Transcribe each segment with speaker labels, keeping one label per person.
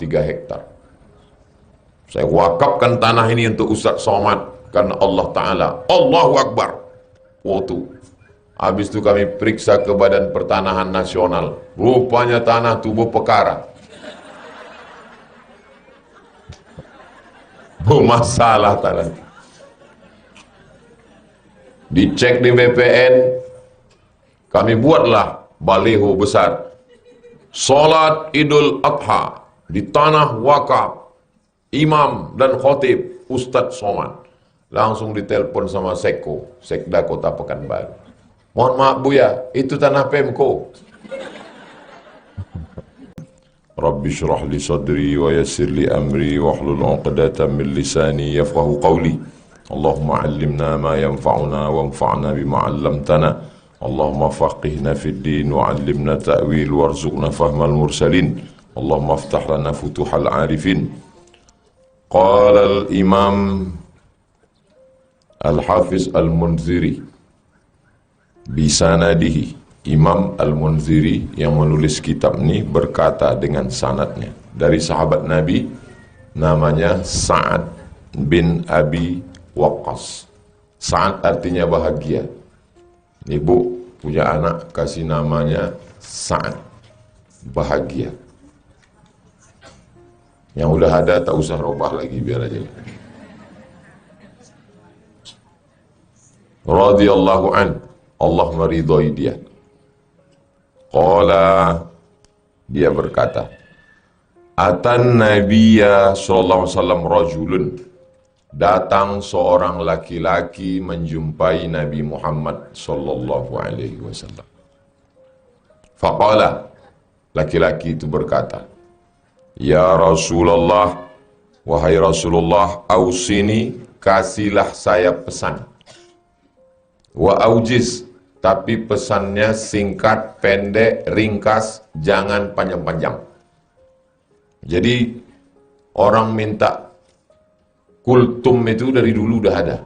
Speaker 1: 3 hektar. Saya wakafkan tanah ini untuk Ustaz Somad karena Allah Ta'ala. Allahu Akbar. Waktu habis itu kami periksa ke Badan Pertanahan Nasional. Rupanya tanah tubuh perkara. Bermasalah tanah. Dicek di BPN, kami buatlah baliho besar. Salat Idul Adha di tanah wakaf. Imam dan khotib Ustadz Somad. Langsung ditelepon sama Sekda Kota Pekanbaru. Mohon maaf Buya, itu tanah Pemko. Rabbi syrah li sadri wa yassir li amri wahlul 'uqdatam min lisani yafqahu qawli. Allahumma 'allimna ma yanfa'una wanfa'na bima 'allamtana. Allahumma faqihna fid din wa 'allimna ta'wil warzuqna fahmal mursalin. Allahumma aftah lana futuhal 'arifin. Qala al-Imam Al-Hafiz Al-Munziri bisanadihi. Imam Al-Munziri yang menulis kitab ini berkata dengan sanadnya dari sahabat Nabi namanya Sa'ad bin Abi Waqqas. Sa'ad artinya bahagia. Ibu punya anak kasih namanya Sa'ad, bahagia. Yang udah ada tak usah robah lagi, biar aja. Radhiyallahu an, Allah meridhai dia. Qala, dia berkata, Atan Nabiya sallallahu alaihi wasallam rajulun, datang seorang laki-laki menjumpai Nabi Muhammad sallallahu alaihi wasallam. Faqala, laki-laki itu berkata, Ya Rasulullah, wahai Rasulullah, ausini, kasihlah saya pesan. Wa aujiz, tapi pesannya singkat, pendek, ringkas, jangan panjang-panjang. Jadi orang minta kultum itu dari dulu udah ada.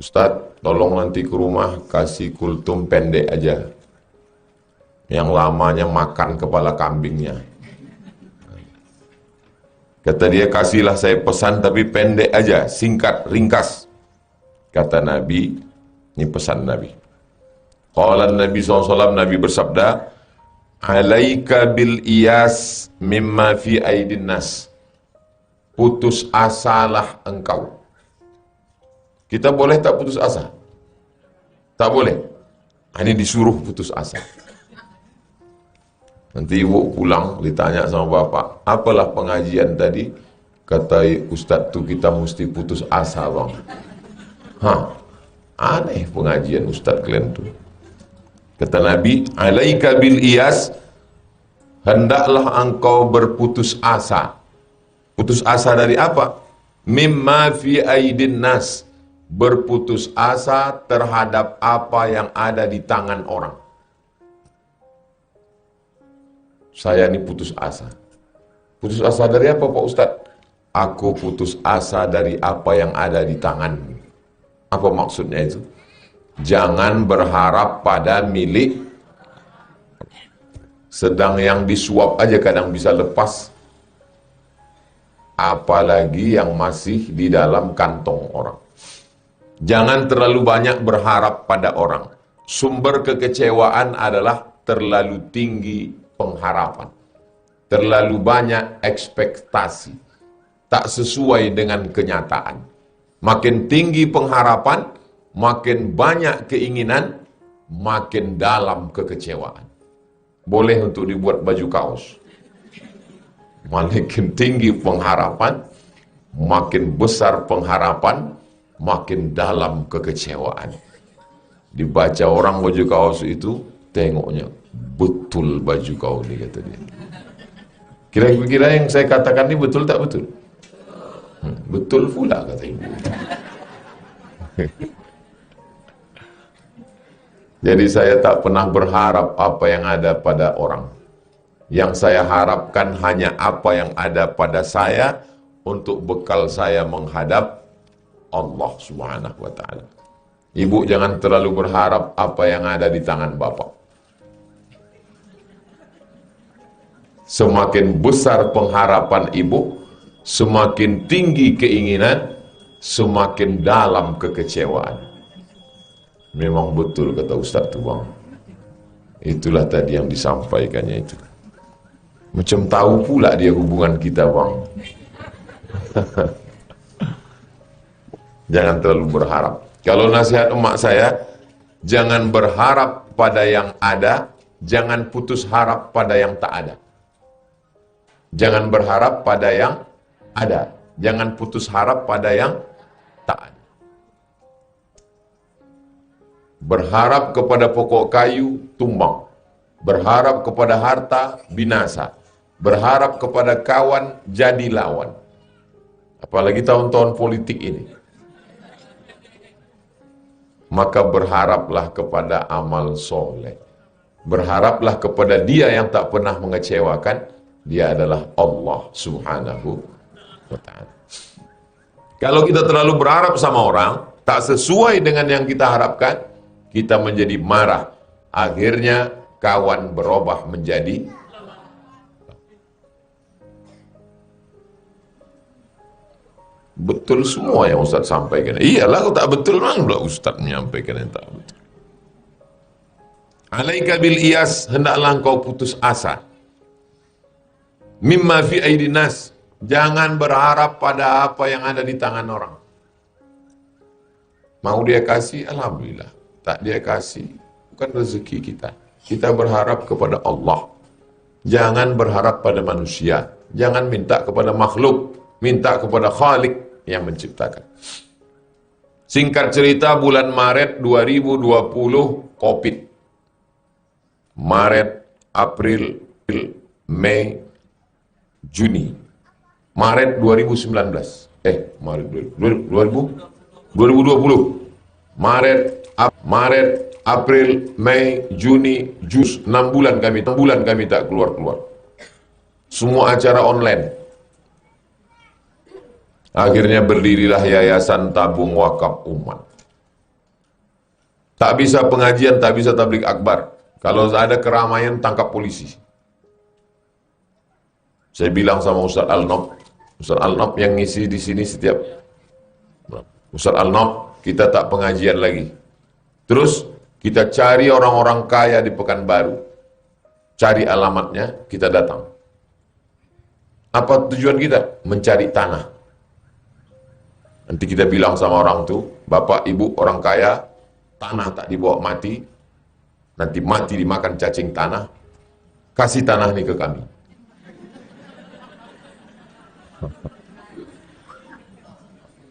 Speaker 1: Ustadz, tolong nanti ke rumah kasih kultum pendek aja. Yang lamanya makan kepala kambingnya. Kata dia, kasihlah saya pesan tapi pendek aja, singkat, ringkas. Kata Nabi, ini pesan Nabi. Qala Nabi SAW, Nabi bersabda, Alaika bil iyas mimma fi aidin nas. Putus asalah engkau. Kita boleh tak putus asa? Tak boleh. Ini disuruh putus asa. Nanti ibu pulang ditanya sama bapak, apalah pengajian tadi? Kata Ustadz tuh kita mesti putus asa bang. Hah, aneh pengajian Ustadz kalian tuh. Kata Nabi, alaika bil iyas, hendaklah engkau berputus asa. Putus asa dari apa? Mimma fi aidin nas, berputus asa terhadap apa yang ada di tangan orang. Saya ini putus asa. Putus asa dari apa Pak Ustadz? Aku putus asa dari apa yang ada di tanganmu. Apa maksudnya itu? Jangan berharap pada milik. Sedang yang disuap aja kadang bisa lepas. Apalagi yang masih di dalam kantong orang. Jangan terlalu banyak berharap pada orang. Sumber kekecewaan adalah terlalu tinggi pengharapan, terlalu banyak ekspektasi, tak sesuai dengan kenyataan. Makin tinggi pengharapan, makin banyak keinginan, makin dalam kekecewaan. Boleh untuk dibuat baju kaos. Makin tinggi pengharapan, makin besar pengharapan, makin dalam kekecewaan. Dibaca orang baju kaos itu, tengoknya, betul baju kau ni, kata dia. Kira-kira yang saya katakan ni betul tak betul? Betul pula, kata ibu. Jadi saya tak pernah berharap apa yang ada pada orang. Yang saya harapkan hanya apa yang ada pada saya untuk bekal saya menghadap Allah Subhanahu wa ta'ala. Ibu jangan terlalu berharap apa yang ada di tangan bapak. Semakin besar pengharapan ibu, semakin tinggi keinginan, semakin dalam kekecewaan. Memang betul kata Ustaz tu bang. Itulah tadi yang disampaikannya itu. Macam tahu pula dia hubungan kita bang. Jangan terlalu berharap. Kalau nasihat emak saya, jangan berharap pada yang ada, jangan putus harap pada yang tak ada. Jangan berharap pada yang ada, jangan putus harap pada yang tak ada. Berharap kepada pokok kayu, tumbang. Berharap kepada harta, binasa. Berharap kepada kawan, jadi lawan. Apalagi tahun-tahun politik ini. Maka berharaplah kepada amal soleh. Berharaplah kepada dia yang tak pernah mengecewakan. Dia adalah Allah subhanahu wa ta'ala. Kalau kita terlalu berharap sama orang, tak sesuai dengan yang kita harapkan, kita menjadi marah. Akhirnya kawan berubah menjadi betul semua yang Ustaz sampaikan. Iyalah, kalau tak betul mana pula Ustaz menyampaikan yang tak betul. Alaika bil iyas, hendaklah engkau putus asa. Mimma fi aidinas, jangan berharap pada apa yang ada di tangan orang. Mau dia kasih, alhamdulillah. Tak dia kasih, bukan rezeki kita. Kita berharap kepada Allah. Jangan berharap pada manusia. Jangan minta kepada makhluk, minta kepada Khalik yang menciptakan. Singkat cerita, bulan Maret 2020 Covid. Maret, April, Mei, Juni. Maret 2019. Maret 2020. Maret, April, Mei, Juni, 6 bulan kami tak keluar-keluar. Semua acara online. Akhirnya berdirilah Yayasan Tabung Wakaf Umat. Tak bisa pengajian, tak bisa tabligh akbar. Kalau ada keramaian, tangkap polisi. Saya bilang sama Ustaz Al-Nob yang ngisi di sini setiap Ustaz Al-Nob, kita tak pengajian lagi. Terus kita cari orang-orang kaya di Pekanbaru. Cari alamatnya, kita datang. Apa tujuan kita? Mencari tanah. Nanti kita bilang sama orang tu, bapak, ibu, orang kaya, tanah tak dibawa mati, nanti mati dimakan cacing tanah, kasih tanah ini ke kami.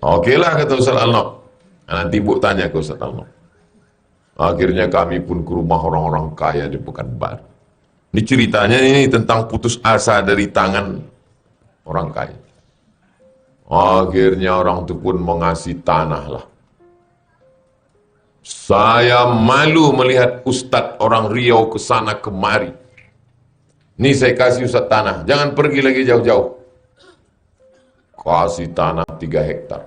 Speaker 1: Okeylah kata Ustaz Al-Nob. Nanti ibu tanya ke Ustaz Al-Nob. Akhirnya kami pun ke rumah orang-orang kaya di Pekanbaru. Ini ceritanya ini tentang putus asa dari tangan orang kaya. Akhirnya orang itu pun mengasih tanah lah. Saya malu melihat Ustadz orang Riau ke sana kemari. Ini saya kasih Ustadz tanah, jangan pergi lagi jauh-jauh. Kasih tanah 3 hektar.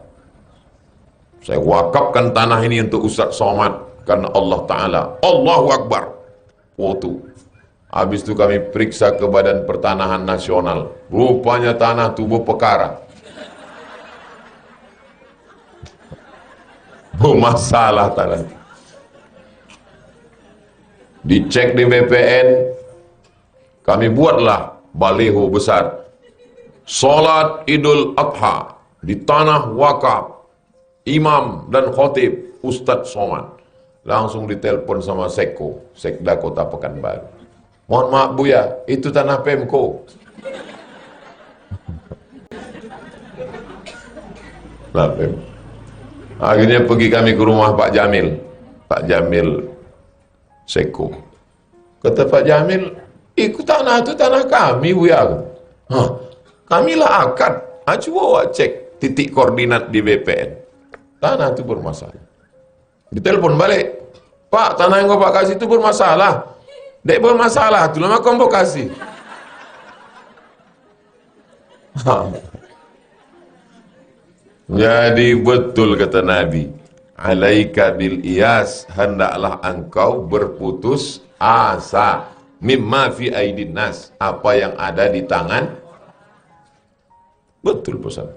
Speaker 1: Saya wakafkan tanah ini untuk Ustadz Somad karena Allah Ta'ala. Allahu Akbar. Waktu. Habis itu kami periksa ke Badan Pertanahan Nasional. Rupanya tanah tubuh perkara. Masalah tanah. Dicek di BPN, kami buatlah baliho besar. Salat Idul Adha di tanah wakaf imam dan khotib Ustadz Somad. Langsung ditelepon sama Sekda Kota Pekanbaru. Mohon maaf Buya, itu tanah Pemko. Nah, akhirnya pergi kami ke rumah Pak Jamil Seko. Kata Pak Jamil, ikut tanah itu tanah kami Buya. Hah, kamilah akad. Coba cek titik koordinat di BPN. Tanah itu bermasalah. Ditelepon balik, Pak, tanah yang Bapak kasih itu bermasalah. Dek bermasalah, itu lama kau kasih. Jadi betul kata Nabi, alaika bil iyas, hendaklah engkau berputus asa. mimma fi aidin nas, apa yang ada di tangan. Betul pesan.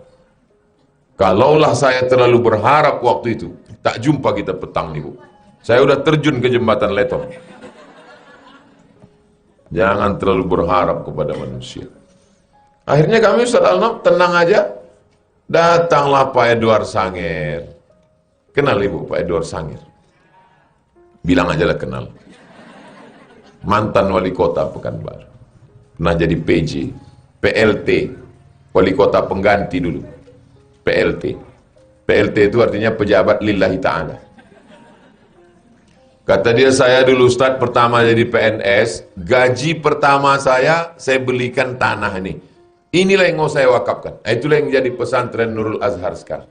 Speaker 1: Kalaulah saya terlalu berharap waktu itu, tak jumpa kita petang nih Bu. Saya udah terjun ke jembatan Letong. Jangan terlalu berharap kepada manusia. Akhirnya kami Ustaz Al-Naf tenang aja. Datanglah Pak Edward Sanger. Kenal Ibu Pak Edward Sanger? Bilang aja lah kenal. Mantan wali kota Pekanbaru. Pernah jadi PJ, PLT, wali kota pengganti dulu. PLT. PLT itu artinya pejabat lillahi ta'ala. Kata dia, saya dulu Ustadz pertama jadi PNS, gaji pertama saya belikan tanah ini. Inilah yang mau saya wakafkan. Itulah yang jadi pesantren Nurul Azhar sekarang.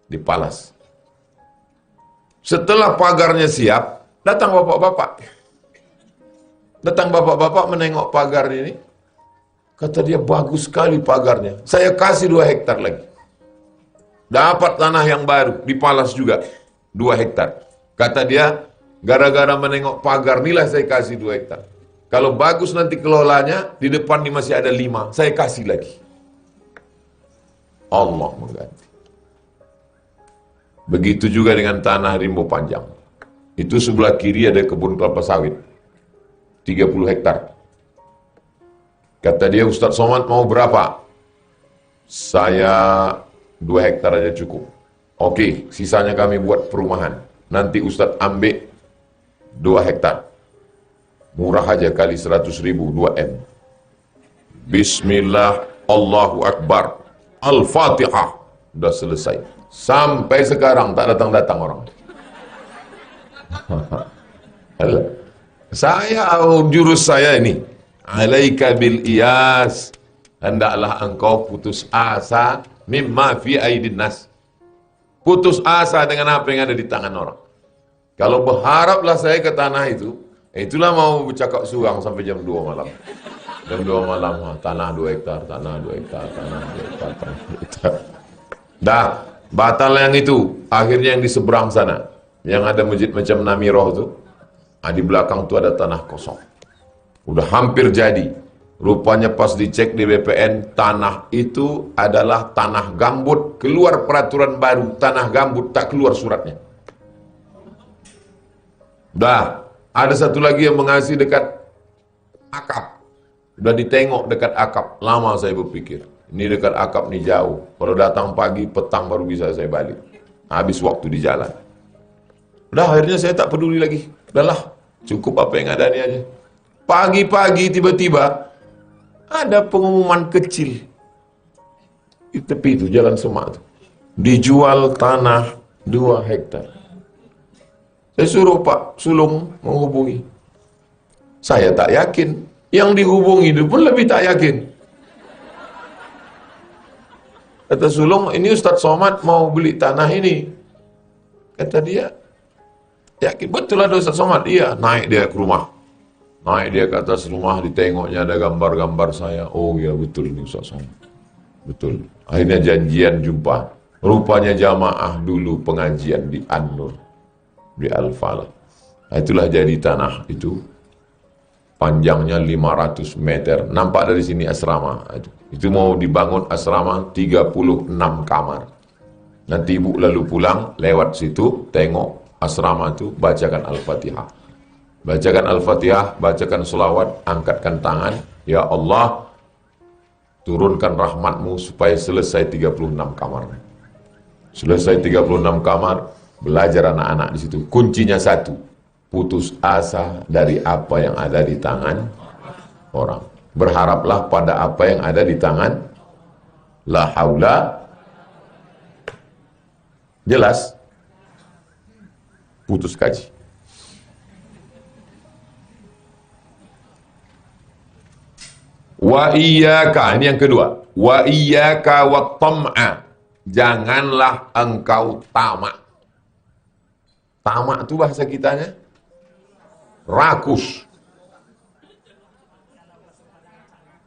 Speaker 1: Di Palas. Setelah pagarnya siap, datang bapak-bapak. Datang bapak-bapak menengok pagar ini. Kata dia, bagus sekali pagarnya. Saya kasih 2 hektar lagi. Dapat tanah yang baru, di Palas juga. 2 hektar. Kata dia, gara-gara menengok pagar, nilai saya kasih 2 hektar. Kalau bagus nanti kelolanya, di depan ini masih ada 5, saya kasih lagi. Allah mengganti. Begitu juga dengan tanah Rimbo Panjang. Itu sebelah kiri ada kebun kelapa sawit. 30 hektar. Kata dia, Ustadz Somad mau berapa? Saya 2 hektar aja cukup. Oke, sisanya kami buat perumahan. Nanti Ustadz ambil 2 hektar. Murah aja kali 100.000, 2M. Bismillah, Allahu Akbar, Al-Fatihah. Udah selesai. Sampai sekarang tak datang-datang orang. Jurus saya ini, alaika bil iyas, hendaklah engkau putus asa mimma fi aidin nas. Putus asa dengan apa yang ada di tangan orang. Kalau berharaplah saya ke tanah itu, itulah mau bercakap suang sampai jam 2 malam. Jam 2 malam, tanah 2 hektar, tanah 2 hektar, tanah 2 hektar, tanah 2 hektar. Dah, batal yang itu. Akhirnya yang di seberang sana, yang ada masjid macam Namiroh itu, di belakang itu ada tanah kosong. Udah hampir jadi. Rupanya pas dicek di BPN, tanah itu adalah tanah gambut. Keluar peraturan baru, tanah gambut tak keluar suratnya. Dah, ada satu lagi yang mengasih dekat akap. Udah ditengok dekat akap. Lama saya berpikir, ini dekat akap nih jauh. Kalau datang pagi, petang baru bisa saya balik. Habis waktu di jalan. Udah, akhirnya saya tak peduli lagi. Udahlah, cukup apa yang ada ini aja. Pagi-pagi tiba-tiba ada pengumuman kecil di tepi itu, Jalan Semak itu. Dijual tanah 2 hektar. Saya suruh Pak Sulung menghubungi. Saya tak yakin. Yang dihubungi itu pun lebih tak yakin. Kata Sulung, ini Ustadz Somad mau beli tanah ini. Kata dia, yakin betul ada Ustadz Somad? Iya. Naik dia ke rumah. Naik dia ke atas rumah, ditengoknya ada gambar-gambar saya. Oh ya betul ini Ustadz Somad. Betul. Akhirnya janjian jumpa. Rupanya jamaah dulu pengajian di An-Nur, di Al-Falah. Nah, itulah jadi tanah itu. Panjangnya 500 meter. Nampak dari sini asrama. Itu mau dibangun asrama 36 kamar. Nanti ibu lalu pulang, lewat situ, tengok asrama itu, bacakan Al-Fatihah. Bacakan Al-Fatihah, bacakan selawat, angkatkan tangan. Ya Allah, turunkan rahmatmu supaya selesai 36 kamar. Selesai 36 kamar, belajar anak-anak di situ. Kuncinya satu, putus asa dari apa yang ada di tangan orang. Berharaplah pada apa yang ada di tangan. La haula. Jelas? Putus kaji. Wa iyyaka, ini yang kedua. Wa iyyaka wa tam'a. Janganlah engkau tamak. Tamak itu bahasa kitanya rakus.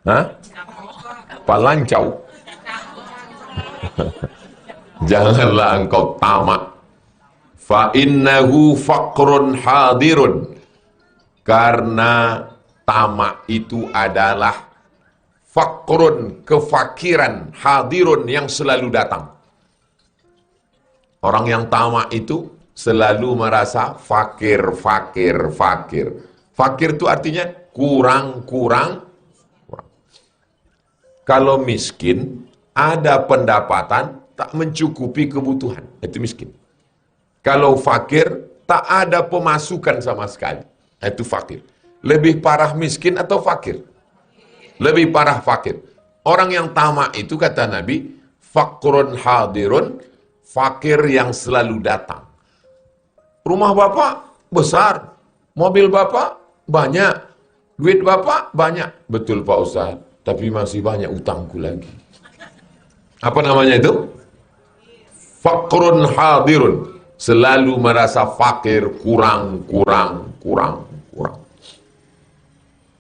Speaker 1: Hah? Palancau. Janganlah engkau tamak. Fa innahu faqrun hadirun. Karena tamak itu adalah fakrun, kefakiran, hadirun yang selalu datang. Orang yang tamak itu selalu merasa fakir, fakir, fakir. Fakir itu artinya kurang, kurang, kurang. Kalau miskin, ada pendapatan tak mencukupi kebutuhan, itu miskin. Kalau fakir, tak ada pemasukan sama sekali, itu fakir. Lebih parah miskin atau fakir? Lebih parah fakir. Orang yang tamak itu kata Nabi, fakrun hadirun, fakir yang selalu datang. Rumah bapak besar, mobil bapak banyak, duit bapak banyak. Betul Pak Ustaz, tapi masih banyak utangku lagi. Apa namanya itu? Fakrun hadirun, selalu merasa fakir, kurang, kurang, kurang, kurang.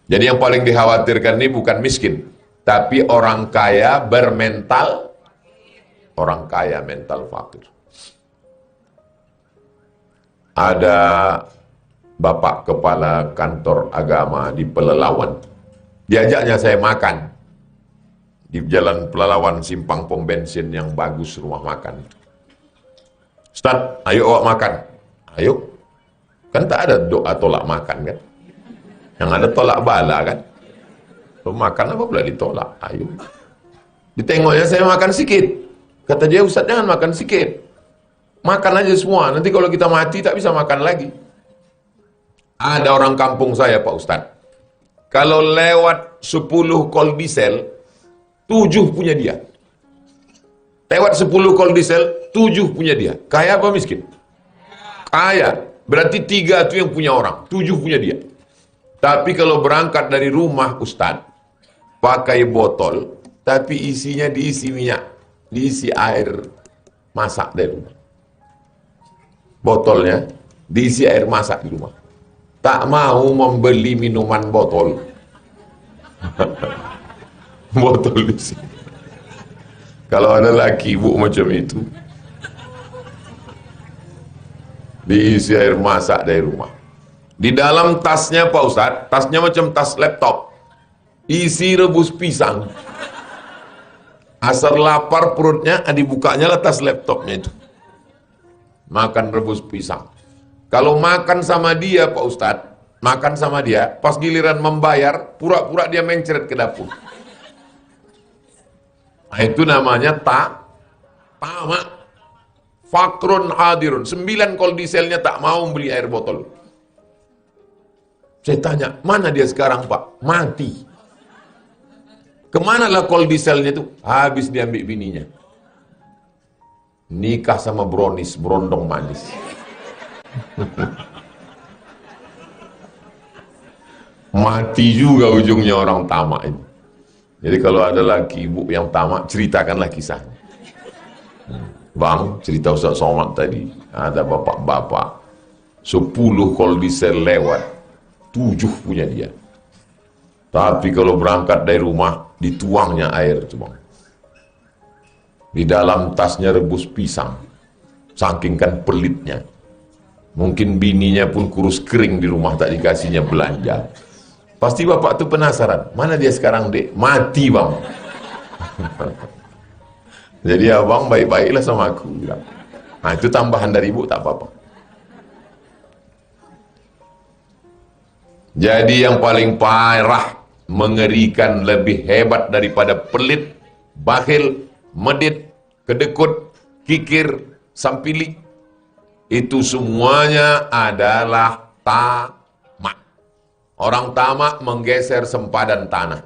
Speaker 1: Jadi yang paling dikhawatirkan ini bukan miskin, tapi orang kaya bermental, orang kaya mental fakir. Ada bapak kepala kantor agama di Pelalawan, diajaknya saya makan di jalan Pelalawan, simpang pom bensin yang bagus rumah makan. Ustaz, ayo awak makan. Ayo, kan tak ada doa tolak makan kan, yang ada tolak bala kan. Lo makan apa pula ditolak? Ayo. Ditengoknya saya makan sikit, kata dia, Ustaz jangan makan sikit, makan aja semua, nanti kalau kita mati tak bisa makan lagi. Ada orang kampung saya Pak Ustadz, kalau lewat 10 kol diesel, 7 punya dia. Lewat 10 kol diesel, 7 punya dia. Kaya apa miskin? Kaya. Berarti 3 itu yang punya orang, 7 punya dia. Tapi kalau berangkat dari rumah Ustadz, pakai botol, tapi isinya diisi minyak, diisi air masak dari rumah. Botolnya diisi air masak di rumah. Tak mau membeli minuman botol. Botol diisi. Kalau ada laki ibu macam itu, diisi air masak dari rumah. Di dalam tasnya Pak Ustadz, tasnya macam tas laptop, isi rebus pisang. Asal lapar perutnya, dibukanya lah tas laptopnya itu, makan rebus pisang. Kalau makan sama dia Pak Ustadz, makan sama dia, pas giliran membayar, pura-pura dia mencret ke dapur. Nah, itu namanya tamak. Fakrun hadirun, 9 kol dieselnya tak mau beli air botol. Saya tanya, mana dia sekarang Pak? Mati. Kemana lah kol dieselnya itu? Habis diambil bininya. Nikah sama brownies, berondong manis. Mati juga ujungnya orang tamak itu. Jadi kalau ada laki ibu yang tamak, ceritakanlah kisahnya. Bang, cerita Ustaz Somad tadi, ada bapak-bapak 10 kol diesel lewat, 7 punya dia. Tapi kalau berangkat dari rumah, dituangnya air itu bang. Di dalam tasnya rebus pisang, saking kan pelitnya. Mungkin bininya pun kurus kering di rumah, tak dikasihnya belanja. Pasti bapak tuh penasaran, mana dia sekarang dek? Mati bang. Jadi abang baik-baiklah sama aku bilang. Nah itu tambahan dari ibu, tak apa-apa. Jadi yang paling parah, mengerikan, lebih hebat daripada pelit, bakhil, medit, kedekut, kikir, sampili, itu semuanya adalah tamak. Orang tamak menggeser sempadan tanah.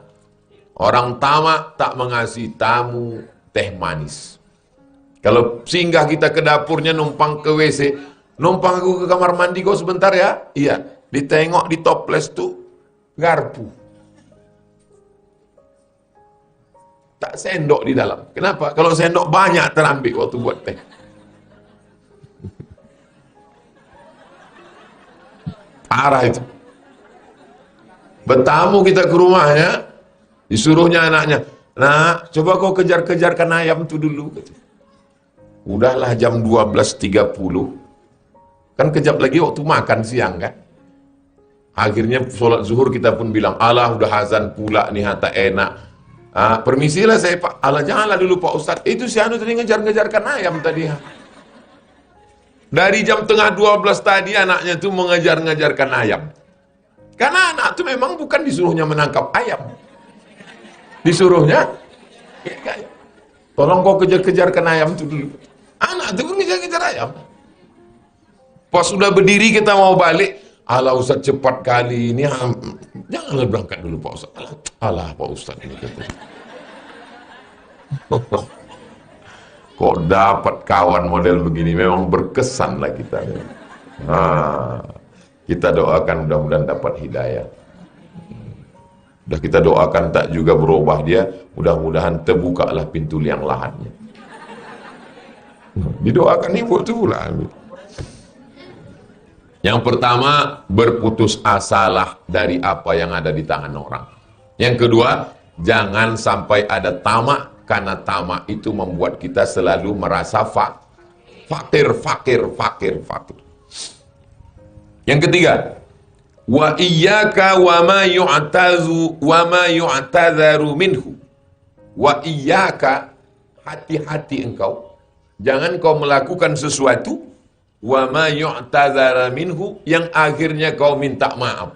Speaker 1: Orang tamak tak mengasihi tamu teh manis. Kalau singgah kita ke dapurnya, numpang ke WC, numpang aku ke kamar mandi kok sebentar ya? Iya, ditengok di toples tuh garpu. Tak sendok di dalam. Kenapa? Kalau sendok banyak terambil waktu buat teh. Parah itu. Bertamu kita ke rumahnya, disuruhnya anaknya, nak, coba kau kejar-kejarkan ayam itu dulu. Udahlah jam 12.30. Kan kejap lagi waktu makan siang kan. Akhirnya sholat zuhur kita pun bilang, alah udah azan pula nih, hata enak. Permisilah saya Pak, alah janganlah dulu Pak Ustadz. Itu si Anu tadi ngejar-ngejarkan ayam tadi. Dari jam tengah 12 tadi anaknya tuh mengejar-ngejarkan ayam. Karena anak tuh memang bukan disuruhnya menangkap ayam. Disuruhnya, tolong kau kejar-kejarkan ayam itu dulu. Anak tuh ngejar-ngejar ayam. Pas sudah berdiri kita mau balik, alah Ustaz cepat kali ini, janganlah berangkat dulu Pak Ustaz. Alah Pak Ustaz ini kata. Kok dapat kawan model begini, memang berkesan lah kita. Kita doakan mudah-mudahan dapat hidayah. Udah kita doakan tak juga berubah dia, mudah-mudahan terbukalah pintu liang lahatnya. Didoakan ibu itu pula. Yang pertama, berputus asalah dari apa yang ada di tangan orang. Yang kedua, jangan sampai ada tamak, karena tamak itu membuat kita selalu merasa fakir. Yang ketiga, wa iyyaka wa ma yu'tadharu minhu. Wa iyyaka, hati-hati engkau, jangan kau melakukan sesuatu wa ma yu'tadzara minhu, yang akhirnya kau minta maaf.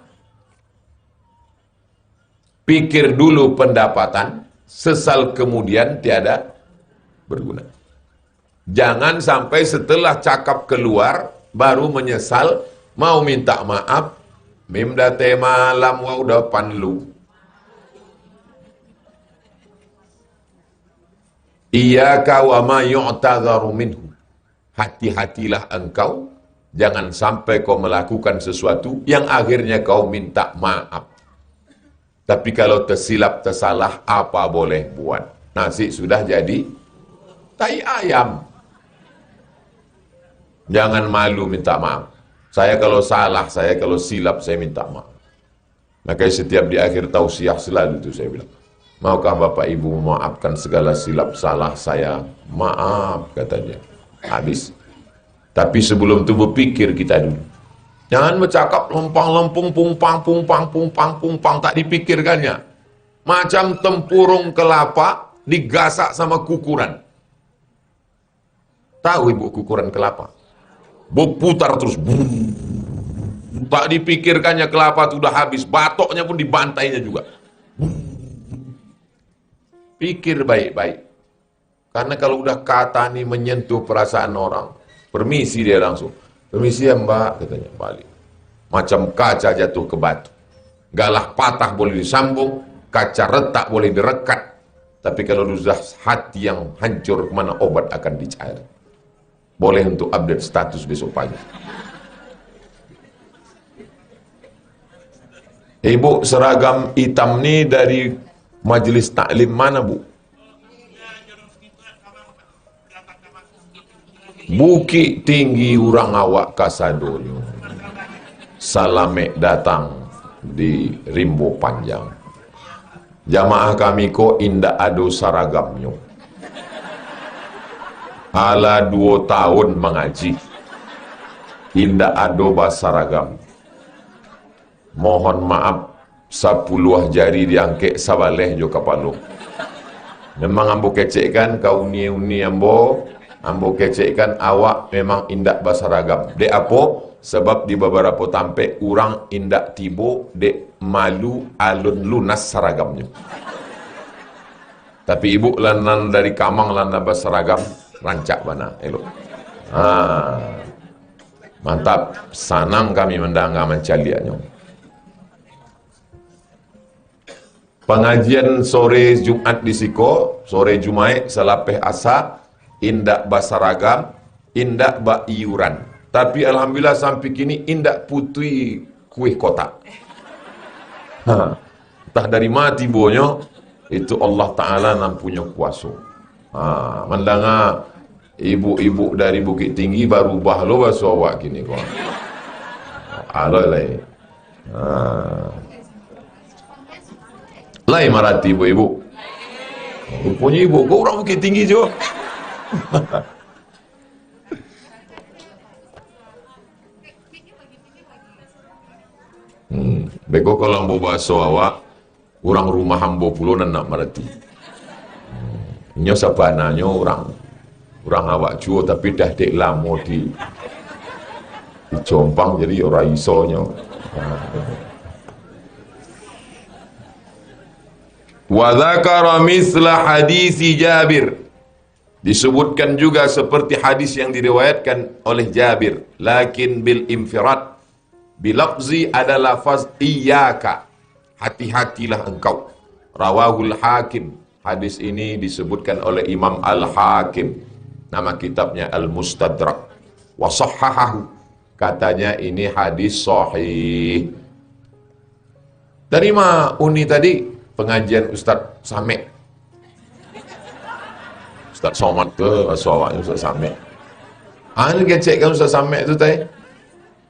Speaker 1: Pikir dulu pendapatan, sesal kemudian tiada berguna. Jangan sampai setelah cakap keluar baru menyesal, mau minta maaf, mimda te malam wa udah panlu. Iyyaka wa ma yu'tadzaru minhu. Hati-hatilah engkau, jangan sampai kau melakukan sesuatu yang akhirnya kau minta maaf. Tapi kalau tersilap, tersalah, apa boleh buat? Nasi sudah jadi tai ayam. Jangan malu minta maaf. Saya kalau salah, saya kalau silap, saya minta maaf. Makanya setiap di akhir tausiah selalu itu saya bilang, maukah Bapak Ibu memaafkan segala silap salah saya? Maaf, katanya. Habis. Tapi sebelum itu berpikir kita dulu. Jangan bercakap lempang-lempung, pungpang, tak dipikirkannya. Macam tempurung kelapa digasak sama kukuran. Tahu Ibu kukuran kelapa? Berputar terus. Tak dipikirkannya kelapa itu udah habis. Batoknya pun dibantainya juga. Pikir baik-baik. Karena kalau udah kata nih menyentuh perasaan orang, permisi dia langsung. Permisi ya Mbak, katanya, balik. Macam kaca jatuh ke batu. Galah patah boleh disambung, kaca retak boleh direkat. Tapi kalau sudah hati yang hancur, kemana obat akan dicari. Boleh untuk update status besok pagi. Ibu, seragam hitam nih dari majelis taklim mana Bu? Bukit Tinggi Urang Awak Kasadonyo. Salamek datang di Rimbo Panjang. Jamaah kami ko indak ado saragamnyo. Ala 2 tahun mengaji, indak ado basaragam. Mohon maaf, 10 jari diangkek sabaleh jo kapalo. Memang ambo kecekkan kau uni ambo kecekkan awak memang indak basaragam. Dek apa? Sebab di beberapa tampek orang indak tibo dek malu alun lunas saragamnya. Tapi ibu lanan dari Kamang lanan basaragam rancak mana elok. Mantap, sanang kami mendengar mencaliannya. Pengajian sore Jumat di Siko, sore Jumat selapeh asa, indak basaragam, indak ba iuran. Tapi alhamdulillah sampai kini indak putui kuih kotak. Entah dari mana tibonya, itu Allah Ta'ala yang punya kuasa. Mendengar ibu-ibu dari Bukit Tinggi baru bahlo bahasa awak kini kau. Aloi. Lain marati ibu-ibu. Rupanya ibu, kau orang Bukit Tinggi je. Beko kalau ambo bahasa awak, orang rumah ambo pulau nak mereti. Nyo sabananya orang awak juo tapi dah dek lama di Jombang jadi orang isonyo. Wa dzakara misla hadisi Jabir. Disebutkan juga seperti hadis yang diriwayatkan oleh Jabir, lakin bil infirad. Bilafzi ada lafaz iyyaka, hati-hatilah engkau. Rawahul Hakim. Hadis ini disebutkan oleh Imam Al-Hakim. Nama kitabnya Al-Mustadrak. Wa sahhahahu. Katanya ini hadis sahih. Dari mana uni tadi? Pengajian Ustaz Samek. Ustaz Somad ke awaknya Ustaz Samek. Anu kecekkan Ustaz Samek tu tadi.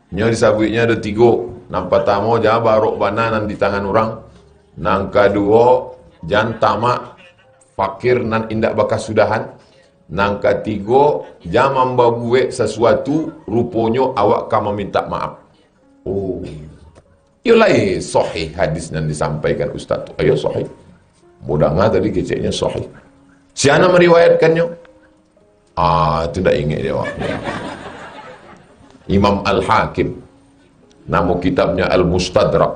Speaker 1: Nyo disabitnya ada 3. Nang pertama jangan barok bananan di tangan orang. Nang kedua jangan tamak fakir nan indak bakas sudahan. Nang ketiga jangan membawa sesuatu rupanya awak kan meminta maaf. Oh. Yalah sahih hadis yang disampaikan Ustaz tu. Ayo sahih. Mudahnya tadi keceknya sahih. Siapa meriwayatkannya? Itu tak ingat dia. Imam Al-Hakim. Nama kitabnya Al-Mustadrak.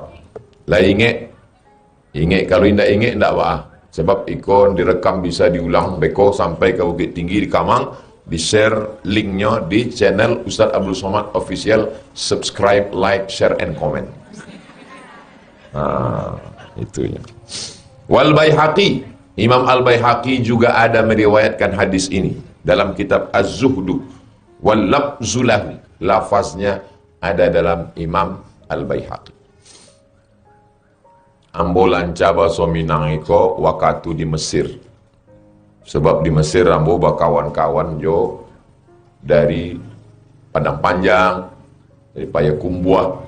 Speaker 1: Lah ingat kalau tidak ingat tidak apa. Sebab ikon direkam bisa diulang. Beko sampai ke Bukit Tinggi di Kamang. Di share linknya di channel Ustaz Abdul Somad Official. Subscribe, like, share and comment. Itunya. Wal Baihaqi. Imam Al-Baihaqi juga ada meriwayatkan hadis ini dalam kitab Az-Zuhdu. Wal lafzulahu. Lafaznya ada dalam Imam Al-Baihaqi. Ambo lancaba sominang iko wakatu di Mesir. Sebab di Mesir ambo bakawan-kawan jo dari Padang Panjang, dari Payakumbuh.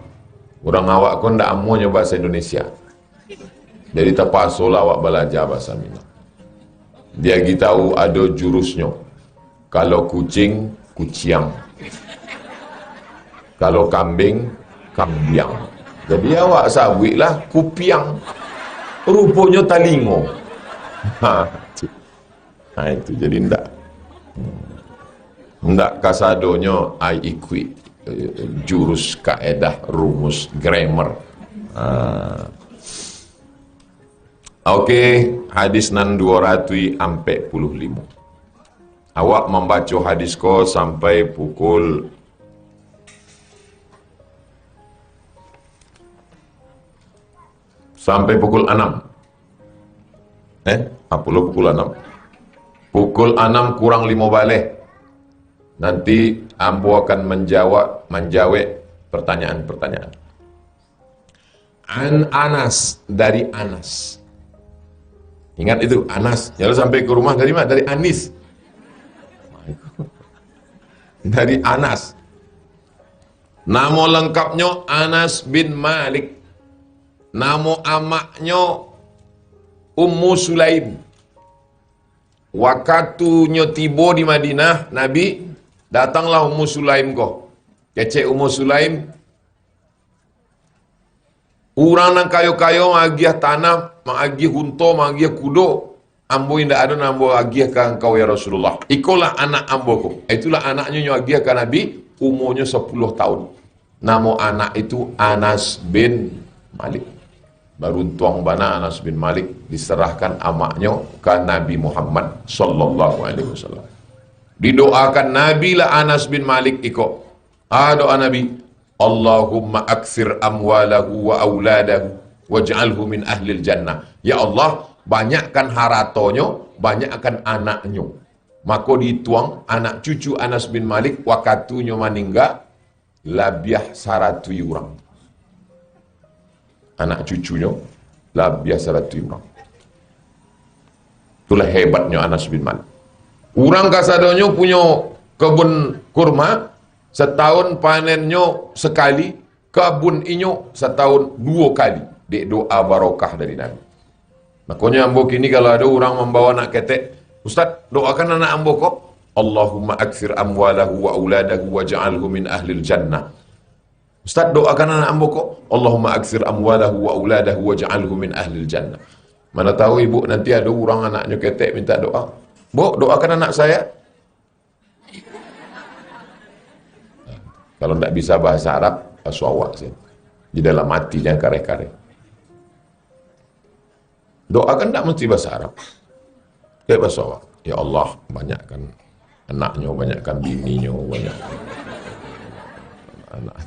Speaker 1: Orang awak kon ndak amonya bahasa Indonesia. Jadi terpaksa awak belajar bahasa Minang. Dia tahu ada jurusnya. Kalau kucing, kuciang. Kalau kambing, kambiang. Jadi awak sawit lah kupiang. Rupanya talingo. Itu jadi ndak kasadonya I equate. Jurus, kaedah, rumus, grammar. Okey, hadis nan 245. Awak membaca hadis ko sampai pukul pukul 6. Pukul 6. Pukul 6 kurang 5 balik. Nanti ambo akan menjawab pertanyaan-pertanyaan. An Anas, dari Anas. Ingat itu Anas. Jangan sampai ke rumah dari mana? Dari Anis. Dari Anas. Nama lengkapnya Anas bin Malik. Nama amaknya Ummu Sulaim. Waktunya tiba di Madinah, Nabi datanglah Ummu Sulaim ko. Kecek Ummu Sulaim. Orang nang kayo-kayo magiah tanah, magiah hunto, magiah kudo. Ambo indak ada nambo agiah ke engkau ya Rasulullah. Ikolah anak ambo ko. Itulah anaknya yang agiah ke Nabi, umurnya 10 tahun. Nama anak itu Anas bin Malik. Baru tuang bana Anas bin Malik diserahkan amaknya ke Nabi Muhammad sallallahu alaihi wasallam. Didoakan Nabi lah Anas bin Malik iko. Doa Nabi, Allahumma aksir amwalahu wa auladahu waj'alhu min ahlil jannah. Ya Allah, banyakkan haratonyo, banyakkan anaknya. Maka dituang anak cucu Anas bin Malik wakatunya meninggal labiah 100 orang. Anak cucunya labiah 100 orang. Itulah hebatnya Anas bin Malik. Orang kasadonyo punya kebun kurma, setahun panennya sekali, kebun inyo setahun 2 kali. Dek doa barokah dari Nabi. Makanya ambo kini kalau ada orang membawa anak ketek, Ustaz doakan anak ambo kok. Allahumma akthir amwalahu wa auladahu waj'alhu min ahlil jannah. Ustaz, doakan anak ambo kok. Allahumma aksir amwalahu wa auladahu waj'alhu min ahlil jannah. Mana tahu ibu nanti ada orang anaknya ketek minta doa. Bu, doakan anak saya. Kalau tidak bisa bahasa Arab, aswawak sih. Di dalam hatinya kare-kare. Doakan tidak mesti bahasa Arab. Kayak bahasa awak. Ya Allah, banyakkan anaknya, banyakkan bininya, banyakkan anak.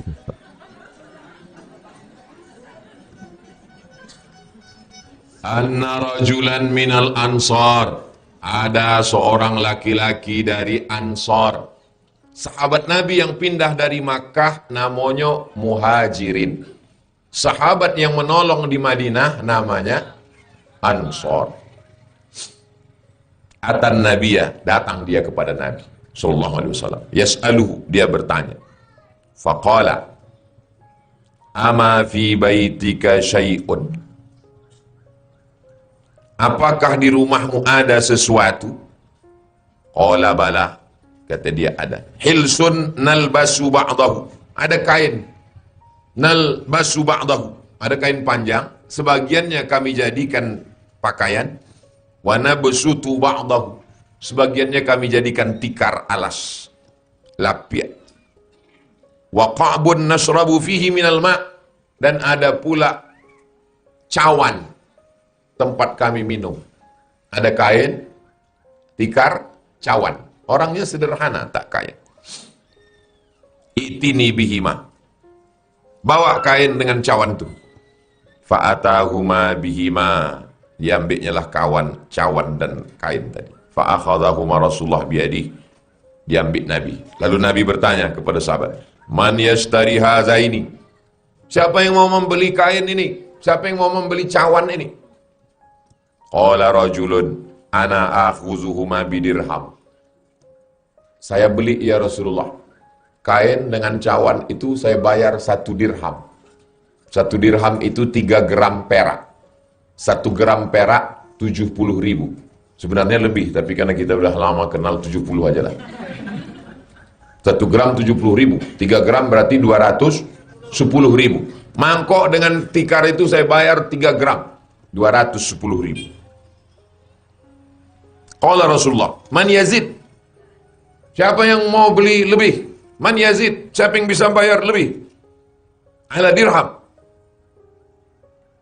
Speaker 1: Anna rajulan minal ansar. Ada seorang laki-laki dari Ansar. Sahabat Nabi yang pindah dari Makkah namanya Muhajirin. Sahabat yang menolong di Madinah namanya Ansar. Atan Nabiya, datang dia kepada Nabi sallallahu alaihi wasallam. Yas'aluhu, dia bertanya. Faqala, ama fi baitika syai'un. Apakah di rumahmu ada sesuatu? Qala bala, kata dia ada. Hilsun nalbasu ba'dahu, ada kain. Nalbasu ba'dahu, ada kain panjang, sebagiannya kami jadikan pakaian. Wa nabsutu ba'dahu, sebagiannya kami jadikan tikar alas, lapiat. Wa qa'bun nasrabu fihi minal ma', dan ada pula cawan tempat kami minum. Ada kain, tikar, cawan. Orangnya sederhana, tak kaya. Itini bihima, bawa kain dengan cawan itu. Fa'atahuma bihima, diambilnya lah cawan dan kain tadi. Fa'akhadahuma Rasulullah biadih, diambil Nabi. Lalu Nabi bertanya kepada sahabat, man yashtari haza ini? Siapa yang mau membeli kain ini? Siapa yang mau membeli cawan ini? Qala rajulun ana akhuzuhuma bidirham. Saya beli ya Rasulullah. Kain dengan cawan itu saya bayar 1 dirham. 1 dirham itu 3 gram perak. 1 gram perak 70.000. Sebenarnya lebih, tapi karena kita udah lama kenal 70 aja lah. 1 gram 70.000. 3 gram berarti 210.000. Mangkok dengan tikar itu saya bayar 3 gram. 210.000. Qala Rasulullah, man yazid? Siapa yang mau beli lebih? Man yazid? Siapa yang bisa bayar lebih? Ala dirham.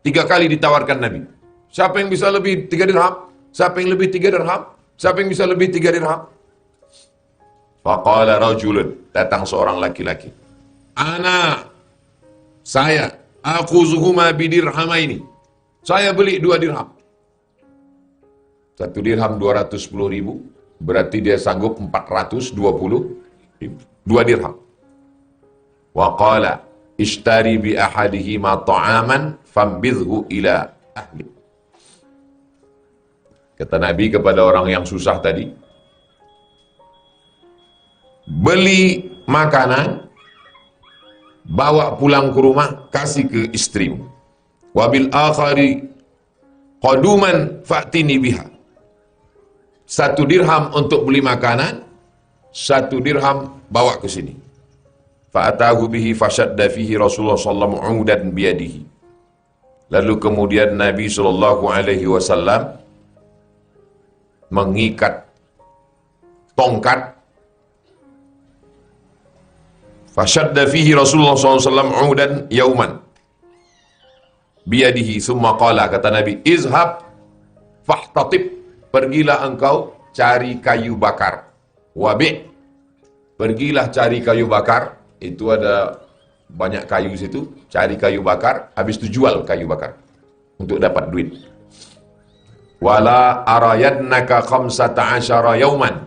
Speaker 1: 3 kali ditawarkan Nabi. Siapa yang bisa lebih 3 dirham? Siapa yang lebih 3 dirham? Siapa yang bisa lebih 3 dirham? Faqala rajulun, datang seorang laki-laki. Ana, saya, akhuzuhuma bidirhamaini. Saya beli 2 dirham. 1 dirham 210.000, berarti dia sanggup 420.000. 2 dirham. Wa qala ishtari bi ahadihima ta'aman fambidhu ila ahli. Kata Nabi kepada orang yang susah tadi, beli makanan, bawa pulang ke rumah, kasih ke istrimu. Wabil akhari qaduman fa'tini biha. 1 dirham untuk beli makanan, 1 dirham bawa ke sini. Fa'atahu bihi fashadda fihi Rasulullah sallallahu alaihi wasallam biyadihi. Lalu kemudian Nabi sallallahu alaihi wasallam mengikat tongkat. Fashadda fihi Rasulullah sallallahu alaihi wasallam udan yauman biyadihi summa qala, kata Nabi, izhab fahtatib, pergilah engkau cari kayu bakar. Wabi', pergilah cari kayu bakar. Itu ada banyak kayu situ, cari kayu bakar, habis itu jual kayu bakar untuk dapat duit. Wala arayannaka 15 yauman,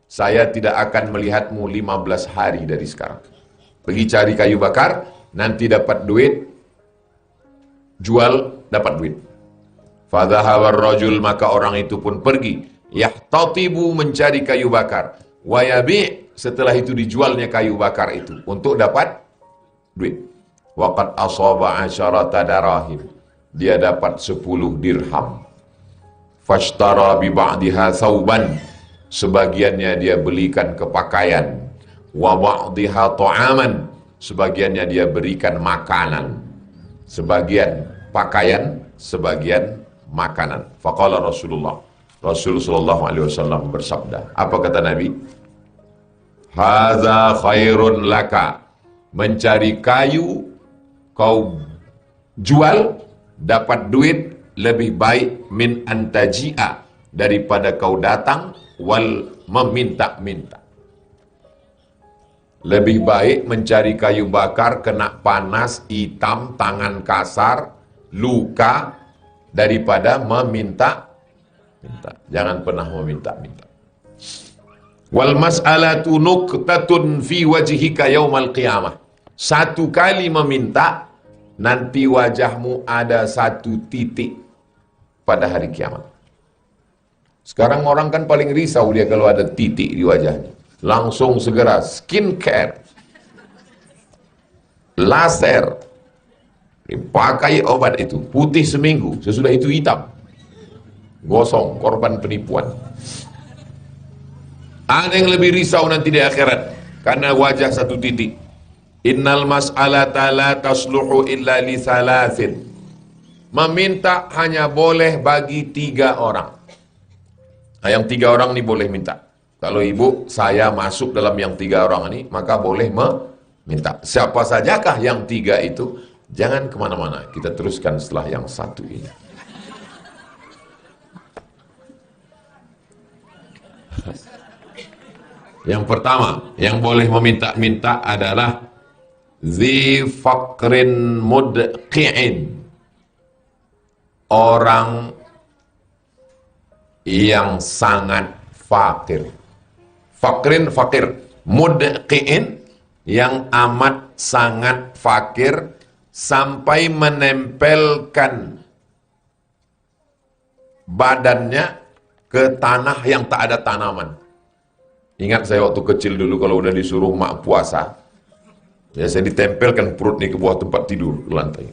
Speaker 1: saya tidak akan melihatmu 15 hari dari sekarang. Pergi cari kayu bakar, nanti dapat duit, jual, dapat duit. Fadhahawar rajul, maka orang itu pun pergi, yahtatibu, mencari kayu bakar, wayabi', setelah itu dijualnya kayu bakar itu untuk dapat duit. Waqad asaba 'asharata darahim, dia dapat 10 dirham. Fashtara bi ba'diha thawban, sebagiannya dia belikan ke pakaian. Wa ba'diha ta'aman, sebagiannya dia berikan makanan, sebagian pakaian, sebagian makanan. Faqala Rasulullah sallallahu alaihi wasallam bersabda, apa kata Nabi? Hadza khairun laka, mencari kayu kau jual dapat duit lebih baik min antaji'a, daripada kau datang wal meminta-minta. Lebih baik mencari kayu bakar kena panas, hitam, tangan kasar, luka, daripada meminta-minta. Jangan pernah meminta-minta. Wal mas'alatu nuqtatun fi wajhika yaumal qiyamah. Satu kali meminta, nanti wajahmu ada satu titik pada hari kiamat. Sekarang orang kan paling risau dia kalau ada titik di wajahnya. Langsung segera skincare, laser, dipakai obat itu, putih seminggu, sesudah itu hitam, gosong, korban penipuan. Ada yang lebih risau nanti di akhirat, karena wajah satu titik. Innal mas'alata la tasluhu illa li thalathin. Meminta hanya boleh bagi 3 orang. Nah, yang 3 orang ini boleh minta. Kalau ibu, saya masuk dalam yang 3 orang ini, maka boleh meminta. Siapa sajakah yang 3 itu? Jangan kemana-mana, kita teruskan setelah yang 1 ini. Yang pertama, yang boleh meminta-minta adalah Dzi faqrin mudqi'in, orang yang sangat fakir. Fakrin, fakir. Mudqi'in, yang amat sangat fakir, sampai menempelkan badannya ke tanah yang tak ada tanaman. Ingat saya waktu kecil dulu kalau udah disuruh mak puasa, ya saya ditempelkan perut nih ke bawah tempat tidur, ke lantai.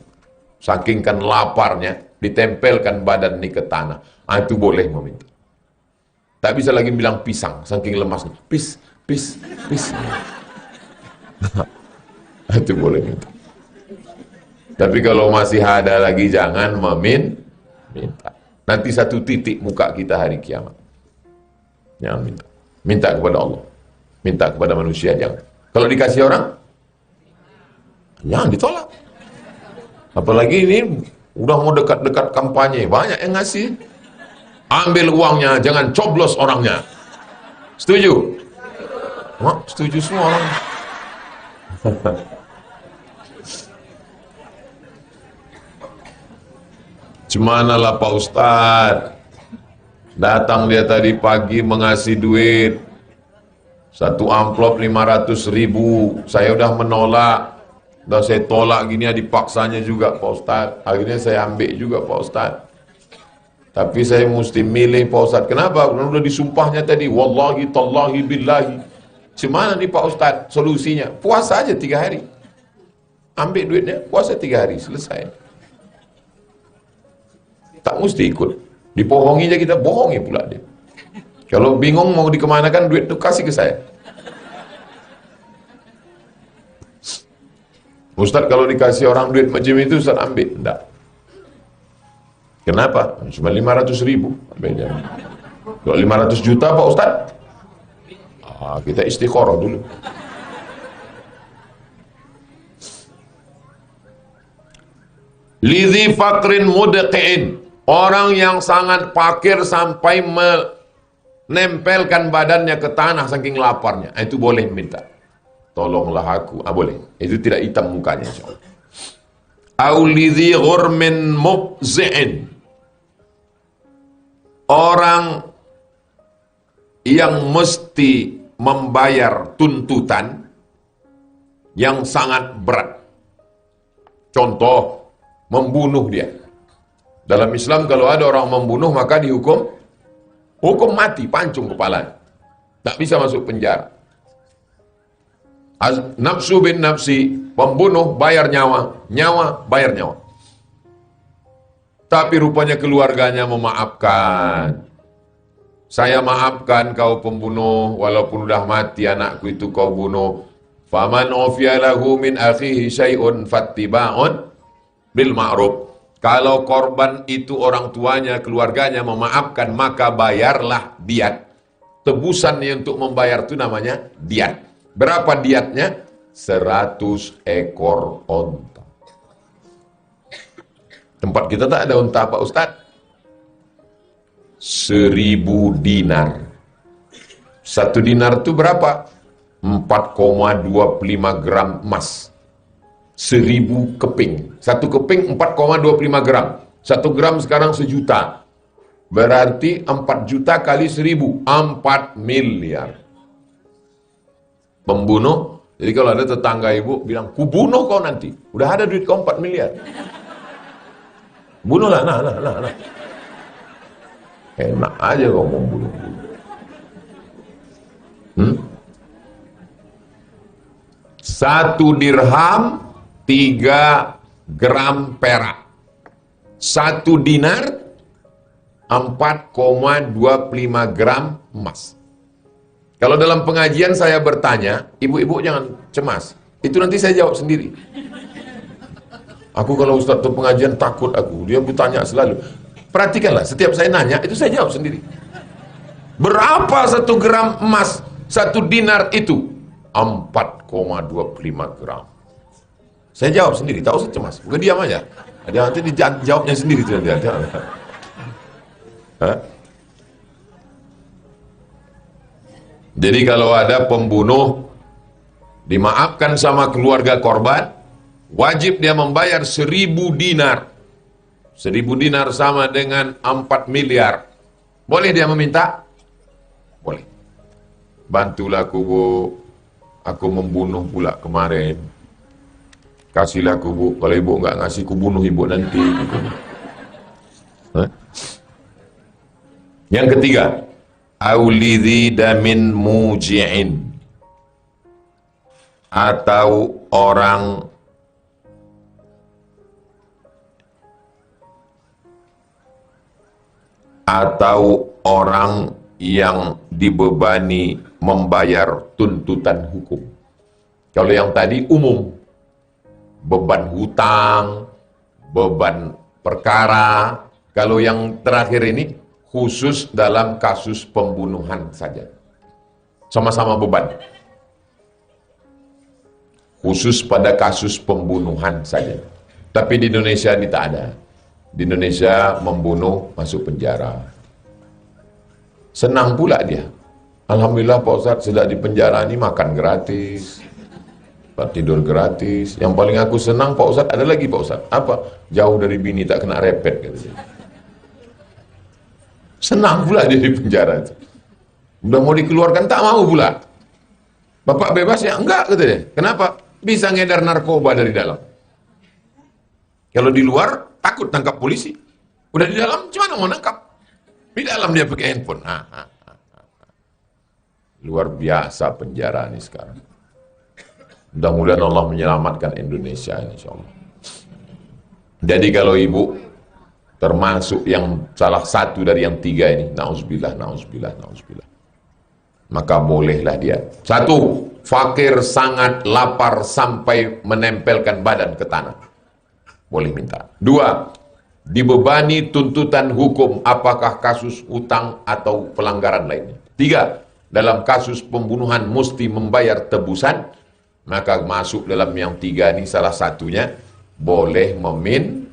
Speaker 1: Saking kan laparnya, ditempelkan badan nih ke tanah. Ah, itu boleh meminta. Tak bisa lagi bilang pisang, saking lemasnya. Pis. Itu boleh minta. Tapi kalau masih ada lagi, jangan meminta. Nanti satu titik muka kita hari kiamat. Jangan minta. Minta kepada Allah. Minta kepada manusia, jangan. Kalau dikasih orang, jangan ditolak. Apalagi ini udah mau dekat-dekat kampanye, banyak yang ngasih. Ambil uangnya, jangan coblos orangnya. Setuju? Wah, setuju semua orang. Cemanalah Pak Ustadz, datang dia tadi pagi mengasih duit, satu amplop 500.000, saya udah menolak, udah saya tolak gini, dipaksanya juga Pak Ustadz, akhirnya saya ambil juga Pak Ustadz. Tapi saya mesti milih Pak Ustadz. Kenapa? Karena udah disumpahnya tadi, wallahi, tallahi, billahi. Cemana nih Pak Ustadz solusinya? Puasa aja 3 hari. Ambil duitnya, puasa 3 hari, selesai. Tak mesti ikut. Dibohongi aja kita, bohongi pula dia. Kalau bingung mau dikemanakan duit itu, kasih ke saya. Ustadz kalau dikasih orang duit macam itu, Ustadz ambil. Enggak. Kenapa? Cuma 500.000. Kalau 500 juta Pak Ustadz, kita istikharah dulu. Lidzi fakrin mudqi'in, orang yang sangat fakir sampai menempelkan badannya ke tanah saking laparnya, itu boleh minta. Tolonglah aku, boleh. Itu tidak hitam mukanya, insyaallah. Au lidzi ghurmin mubzi'in, orang yang mesti membayar tuntutan yang sangat berat. Contoh, membunuh dia. Dalam Islam kalau ada orang membunuh maka dihukum mati, pancung kepala. Tak bisa masuk penjara. Nafsu bin nafsi, pembunuh bayar nyawa, nyawa bayar nyawa. Tapi rupanya keluarganya memaafkan. Saya maafkan kau pembunuh, walaupun udah mati anakku itu kau bunuh. Faman ufiya lahu min akhihi syai'un fattiba'un bil ma'ruf. Kalau korban itu orang tuanya, keluarganya memaafkan, maka bayarlah diat. Tebusannya untuk membayar itu namanya diat. Berapa diatnya? 100 ekor onta. Tempat kita tak ada onta Pak Ustaz. 1000 dinar. 1 dinar itu berapa? 4,25 gram emas. 1000 keping. 1 keping 4,25 gram. 1 gram sekarang 1 juta. Berarti 4 juta kali 1000. 4 miliar. Pembunuh. Jadi kalau ada tetangga ibu bilang, kubunuh kau nanti. Udah ada duit kau 4 miliar. Bunuhlah, nah. Enak aja kau membunuh. 1 dirham 3 gram perak. 1 dinar 4,25 gram emas. Kalau dalam pengajian saya bertanya, ibu-ibu jangan cemas. Itu nanti saya jawab sendiri. Aku kalau Ustaz tuh pengajian takut aku. Dia bertanya selalu. Perhatikanlah, setiap saya nanya, itu saya jawab sendiri. Berapa 1 gram emas, 1 dinar itu? 4,25 gram. Saya jawab sendiri, tak usah cemas. Bukan diam aja. Dia nanti dijawabnya sendiri. Jadi kalau ada pembunuh dimaafkan sama keluarga korban, wajib dia membayar 1000 dinar. 1000 dinar sama dengan 4 miliar. Boleh dia meminta? Boleh. Bantulah aku, Bu. Aku membunuh pula kemarin. Kasihlah aku, Bu. Kalau ibu nggak ngasih, ku bunuh ibu nanti. Yang ketiga, aulidhi damin muji'in, atau orang yang dibebani membayar tuntutan hukum. Kalau yang tadi umum, beban hutang, beban perkara. Kalau yang terakhir ini khusus dalam kasus pembunuhan saja. Sama-sama beban. Khusus pada kasus pembunuhan saja. Tapi di Indonesia ini tak ada. Di Indonesia membunuh masuk penjara. Senang pula dia. Alhamdulillah Pak Ustaz, sejak di penjara ini makan gratis, tidur gratis. Yang paling aku senang Pak Ustaz, ada lagi Pak Ustaz. Apa? Jauh dari bini, tak kena repet, kata dia. Senang pula dia di penjara itu. Udah mau dikeluarkan, tak mau pula. Bapak bebas ya? Enggak, kata dia. Kenapa? Bisa ngedar narkoba dari dalam. Kalau di luar, takut tangkap polisi. Udah di dalam, gimana mau nangkap? Di dalam dia pakai handphone. Luar biasa penjara ini sekarang. Mudah-mudahan Allah menyelamatkan Indonesia, insyaallah. Jadi kalau ibu termasuk yang salah satu dari yang 3 ini, nauzubillah, maka bolehlah dia. 1, fakir sangat lapar sampai menempelkan badan ke tanah. Boleh minta. 2, dibebani tuntutan hukum, apakah kasus hutang atau pelanggaran lainnya. 3, dalam kasus pembunuhan mesti membayar tebusan, maka masuk dalam yang 3 ini salah satunya, boleh meminta.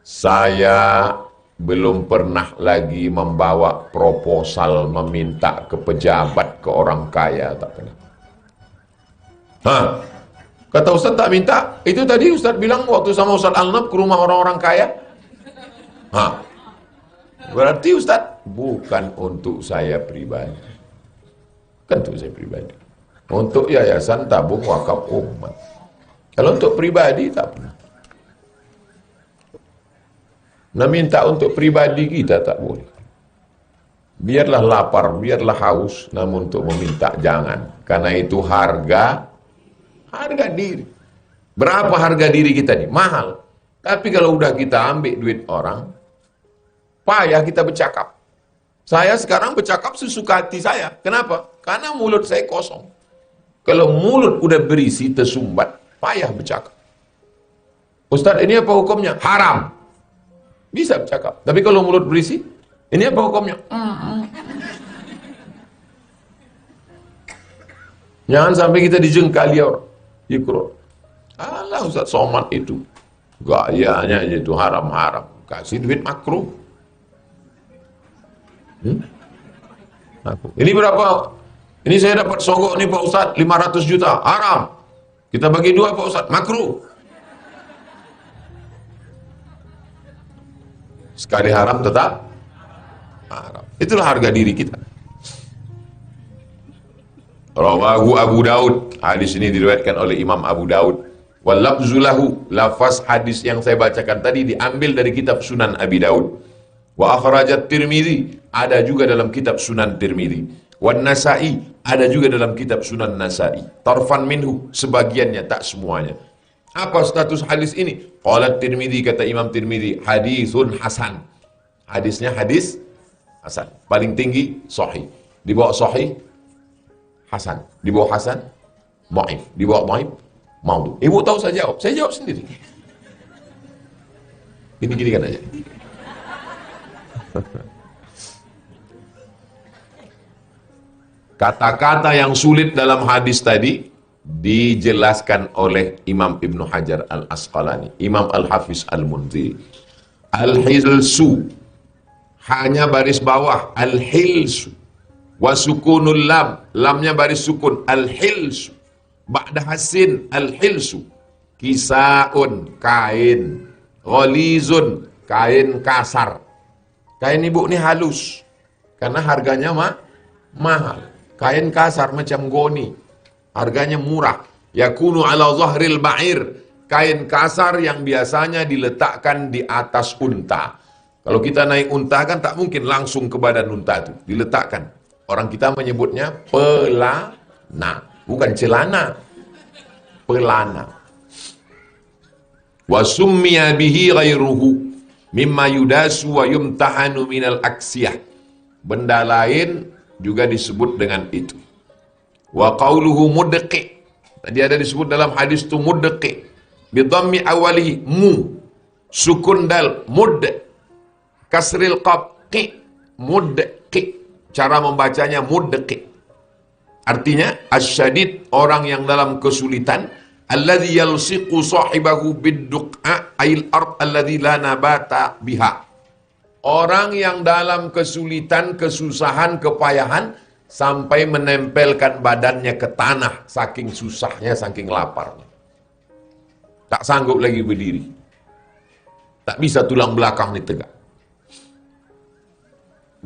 Speaker 1: Saya belum pernah lagi membawa proposal meminta ke pejabat, ke orang kaya, tak pernah. Kata Ustaz tak minta, itu tadi Ustaz bilang waktu sama Ustaz Alnab ke rumah orang-orang kaya. Berarti Ustaz bukan untuk saya pribadi. Bukan untuk saya pribadi. Untuk yayasan tabung wakaf umat. Kalau untuk pribadi tak pernah. Nah, minta untuk pribadi kita tak boleh. Biarlah lapar, biarlah haus, namun untuk meminta jangan. Karena itu harga diri. Berapa harga diri kita nih? Mahal. Tapi kalau udah kita ambil duit orang, payah kita bercakap. Saya sekarang bercakap sesuka hati saya. Kenapa? Karena mulut saya kosong. Kalau mulut udah berisi, tersumbat, payah bercakap. Ustaz, ini apa hukumnya? Haram. Bisa bercakap. Tapi kalau mulut berisi, ini apa hukumnya? Jangan sampai kita dijengkali orang. Ikro. Alah Ustaz Somad itu. Gayanya aja itu haram-haram. Kasih duit makruh. Ini berapa? Ini saya dapat sogok nih Pak Ustaz, 500 juta. Haram. Kita bagi dua Pak Ustaz. Makruh. Sekali haram tetap haram. Itulah harga diri kita. Rawahu Abu Daud. Hadis ini diriwayatkan oleh Imam Abu Daud. Wal lafzu lahu. Lafaz hadis yang saya bacakan tadi diambil dari kitab Sunan Abi Daud. Wa akhrajat Tirmizi. Ada juga dalam kitab Sunan Tirmizi. Wan Nasa'i. Ada juga dalam kitab Sunan Nasa'i. Tarfan minhu. Sebagiannya, tak semuanya. Apa status hadis ini? Qala Tirmizi, kata Imam Tirmizi, hadisun hasan. Hadisnya hadis hasan. Paling tinggi sahih. Di bawah sahih hasan. Di bawah hasan dhaif. Di bawah dhaif maudhu. Ibu tahu saya jawab. Saya jawab sendiri. Gini-gini kan aja. Kata-kata yang sulit dalam hadis tadi dijelaskan oleh Imam Ibnu Hajar Al-Asqalani, Imam Al-Hafiz Al-Munziri. Al-hilsu, hanya baris bawah, al-hilsu. Wa sukunul lam, lamnya baris sukun, al-hilsu. Ba'da hasin, al-hilsu. Kisaun, kain. Gholizun, kain kasar. Kain ibu ini halus, karena harganya mahal. Kain kasar macam goni, harganya murah. Yakunu ala zahril ba'ir, kain kasar yang biasanya diletakkan di atas unta. Kalau kita naik unta kan tak mungkin langsung ke badan unta itu, diletakkan. Orang kita menyebutnya pelana, bukan celana, pelana. Wa summiya bihi ghairuhu mimma yudasu wa yumtahanu minal aksiyah. Benda lain juga disebut dengan itu. Wa qauluhu mudqi. Tadi ada disebut dalam hadis itu mudqi. Bi dhammi awalihi mu. Sukun dal mud. Kasril qaf qi. Mudqi. Cara membacanya mudqi. Artinya asyadid, orang yang dalam kesulitan, alladzi yalsiqu sahibahu bid-duqa ail ard alladzi la nabata biha. Orang yang dalam kesulitan, kesusahan, kepayahan, sampai menempelkan badannya ke tanah, saking susahnya, saking laparnya. Tak sanggup lagi berdiri. Tak bisa tulang belakang ini tegak.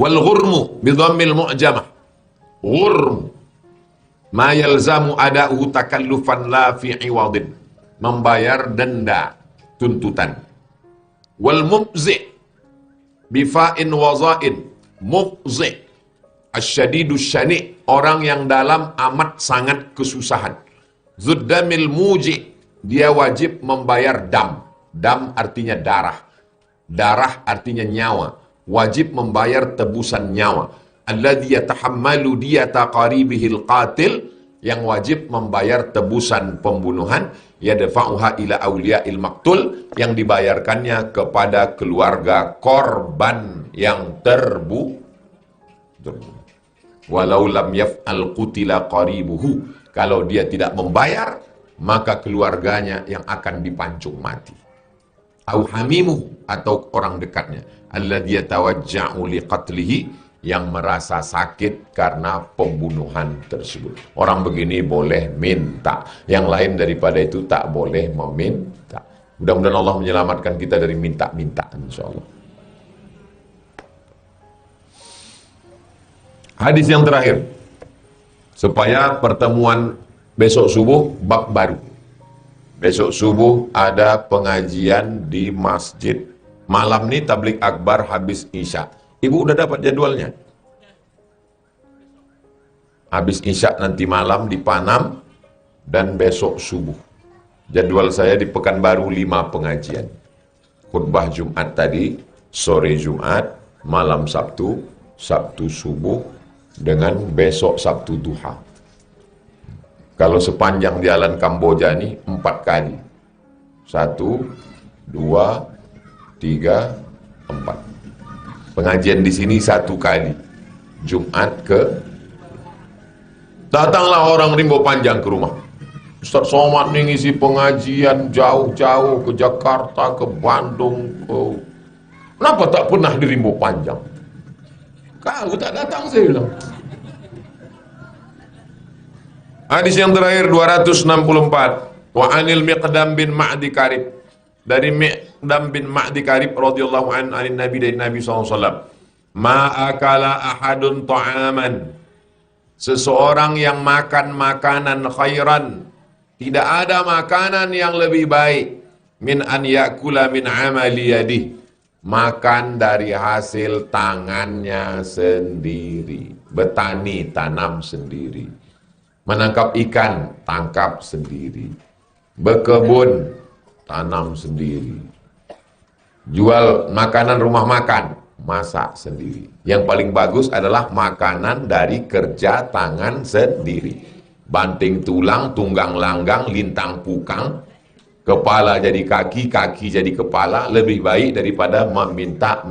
Speaker 1: Wal ghurmu bidhammil mu'jamah. Ghurm ma yalzamu ada'uhu takallufan la fi iwadin. Membayar denda, tuntutan. Wal mubzi' bifa'in wazain, mufzi, asyadidus syani', orang yang dalam amat sangat kesusahan. Zuddamil muji, dia wajib membayar dam. Dam artinya darah. Darah artinya nyawa. Wajib membayar tebusan nyawa. Alladhi yatahammalu diyata qaribihil qatil, yang wajib membayar tebusan pembunuhan, yadfa'uha ila awliya'il maqtul, yang dibayarkannya kepada keluarga korban yang terbunuh. Walau lam yaf'al qutila qaribuhu, kalau dia tidak membayar, maka keluarganya yang akan dipancung mati. Au hamimu, atau orang dekatnya, alladhi yatawajja'u liqatlihi, yang merasa sakit karena pembunuhan tersebut. Orang begini boleh minta, yang lain daripada itu tak boleh meminta. Mudah-mudahan Allah menyelamatkan kita dari minta-minta, insyaallah. Hadis yang terakhir, supaya pertemuan besok subuh bab baru. Besok subuh ada pengajian di masjid. Malam ini tablik akbar habis isya. Ibu udah dapat jadwalnya? Habis isya nanti malam di Panam dan besok subuh. Jadwal saya di Pekanbaru 5 pengajian. Khutbah Jumat tadi, sore Jumat, malam Sabtu, Sabtu subuh, dengan besok Sabtu duha. Kalau sepanjang jalan Kamboja ini 4 kali. 1, 2, 3, 4. Pengajian di sini 1 kali. Jumat ke. Datanglah orang Rimbo Panjang ke rumah. Ustaz Somad nih ngisi pengajian jauh-jauh ke Jakarta, ke Bandung, ke... Kenapa tak pernah di Rimbo Panjang? Kau tak datang, saya bilang. Hadis yang terakhir 264. Wa anil Miqdam bin Ma'di Karib. Dari Miqdam bin Ma'di Karib radhiyallahu an anin Nabi, dari Nabi SAW. Ma akala ahadun ta'aman. Seseorang yang makan makanan khairan, tidak ada makanan yang lebih baik min an yakula min amali yadih, makan dari hasil tangannya sendiri. Bertani, tanam sendiri. Menangkap ikan, tangkap sendiri. Berkebun, tanam sendiri. Jual makanan rumah makan, masak sendiri. Yang paling bagus adalah makanan dari kerja tangan sendiri. Banting tulang, tunggang langgang, lintang pukang, kepala jadi kaki, kaki jadi kepala, lebih baik daripada meminta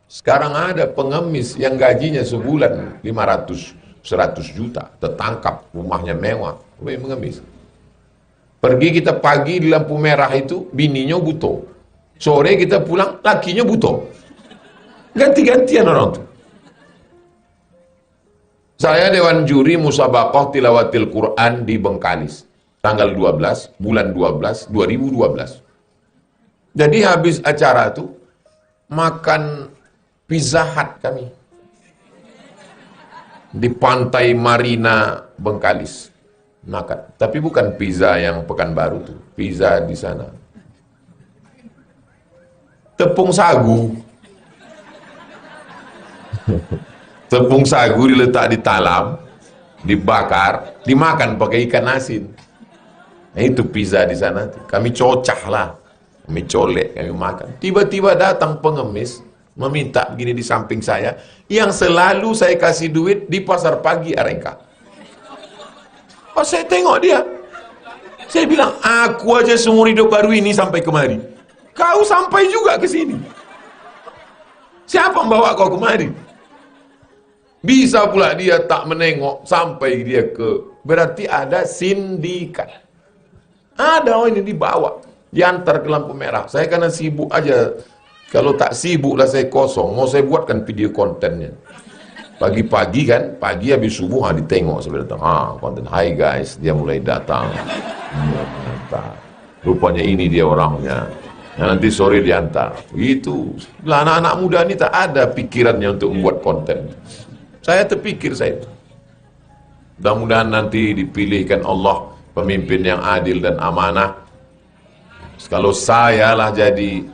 Speaker 1: Sekarang ada pengemis yang gajinya sebulan 500-100 juta, tertangkap, rumahnya mewah, mengemis. Pergi kita pagi di lampu merah itu, bininya butuh. Sore kita pulang, lakinya butuh. Ganti-gantian orang tuh. Saya Dewan Juri Musabaqah Tilawatil Quran di Bengkalis. Tanggal 12, bulan 12, 2012. Jadi habis acara itu, makan Pizza Hut kami. Di pantai Marina Bengkalis. Makan. Tapi bukan pizza yang Pekanbaru tuh. Pizza di sana. Tepung sagu. Tepung sagu diletak di talam, dibakar, dimakan pakai ikan asin. Nah, itu pizza di sana. Kami cocah lah. Kami colek, kami makan. Tiba-tiba datang pengemis, meminta begini di samping saya, yang selalu saya kasih duit di pasar pagi Arengka. Oh, saya tengok dia. Saya bilang, aku aja seumur hidup baru ini sampai kemari. Kau sampai juga ke sini. Siapa membawa kau kemari? Bisa pula dia tak menengok sampai dia ke... Berarti ada sindikat. Ada orang ini dibawa, diantar ke lampu merah. Saya karena sibuk aja. Kalau tak sibuk lah saya kosong. Mau saya buatkan video kontennya. Pagi-pagi kan, pagi habis subuh ditengok sampai datang. Konten. Hai guys, dia mulai datang. Rupanya ini dia orangnya. Nanti sore diantar. Gitu. Lah anak-anak muda ini tak ada pikirannya untuk membuat konten. Saya terpikir saya itu. Mudah-mudahan nanti dipilihkan Allah pemimpin yang adil dan amanah. Kalau saya lah jadi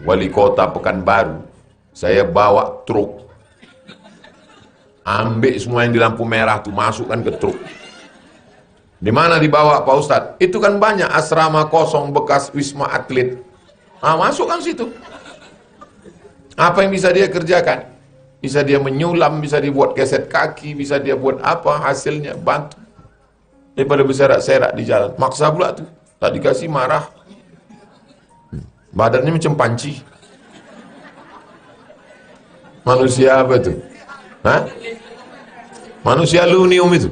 Speaker 1: wali kota Pekanbaru, saya bawa truk, ambil semua yang di lampu merah tuh, masukkan ke truk. Di mana dibawa Pak Ustadz? Itu kan banyak asrama kosong bekas wisma atlet. Masukkan situ. Apa yang bisa dia kerjakan? Bisa dia menyulam, bisa dibuat keset kaki, bisa dia buat apa, hasilnya bantu. Daripada berserak-serak di jalan. Maksa pula tuh. Tak dikasih marah. Badannya macam panci. Manusia apa tuh? Hah? Manusia aluminium itu.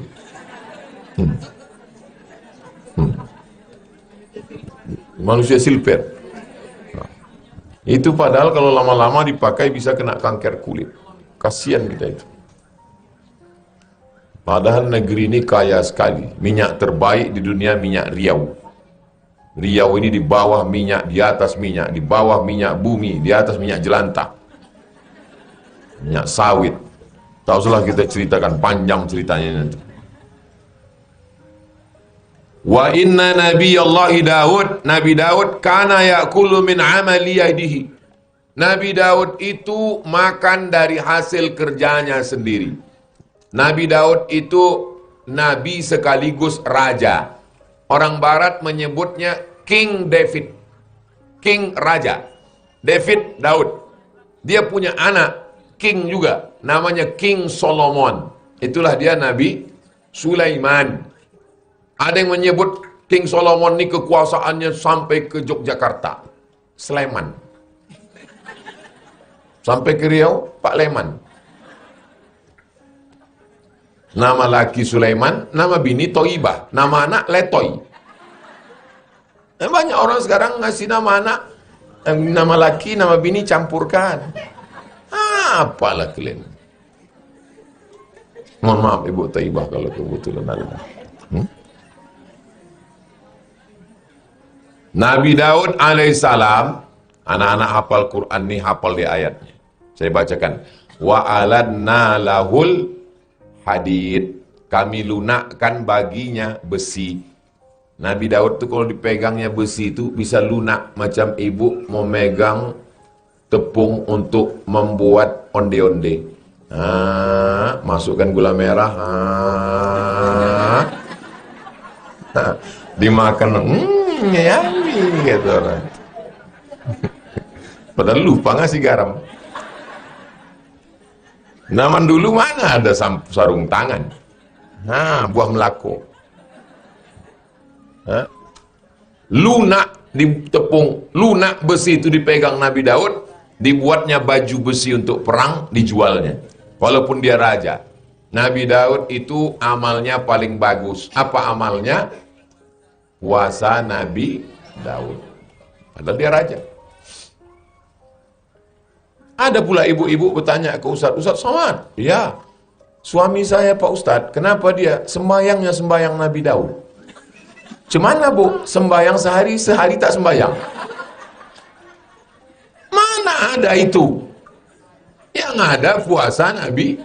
Speaker 1: Manusia silver. Itu padahal kalau lama-lama dipakai bisa kena kanker kulit. Kasihan kita itu. Padahal negeri ini kaya sekali. Minyak terbaik di dunia minyak Riau. Riau ini di bawah minyak, di atas minyak, di bawah minyak bumi, di atas minyak jelantah. Minyak sawit. Tak usahlah kita ceritakan, panjang ceritanya nanti. Wa inna nabiyallahi Daud, Nabi Daud kana ya'kulu min amali yadihi. Nabi Daud itu makan dari hasil kerjanya sendiri. Nabi Daud itu nabi sekaligus raja. Orang barat menyebutnya King David. King raja. David Daud. Dia punya anak King juga, namanya King Solomon. Itulah dia Nabi Sulaiman. Ada yang menyebut King Solomon ini kekuasaannya sampai ke Yogyakarta. Sleman. Sampai ke Riau, Pak Leman. Nama laki Sulaiman, nama bini Toibah, nama anak Letoy. Banyak orang sekarang ngasih nama anak, nama laki, nama bini campurkan. Apalah kalian. Mohon maaf Ibu Toibah kalau kebetulan ada. Nabi Daud alaihissalam, anak-anak hafal Quran nih, hafal di ayatnya. Saya bacakan. Wa aladna lahul hadid, kami lunakkan baginya besi. Nabi Daud tuh kalau dipegangnya besi itu bisa lunak, macam ibu mau megang tepung untuk membuat onde-onde. Masukkan gula merah, dimakan, yummy gitu orang. Padahal lupa ngasih garam. Zaman dulu mana ada sarung tangan? Buah melako. Lunak di tepung, lunak besi itu dipegang Nabi Daud, dibuatnya baju besi untuk perang, dijualnya. Walaupun dia raja. Nabi Daud itu amalnya paling bagus. Apa amalnya? Puasa Nabi Daud. Padahal dia raja. Ada pula ibu-ibu bertanya ke Ustaz, Ustaz Somad, ya, suami saya Pak Ustaz, kenapa dia sembayangnya sembayang Nabi Daud? Cemana Bu, sembayang sehari tak sembayang? Mana ada itu? Yang ada puasa Nabi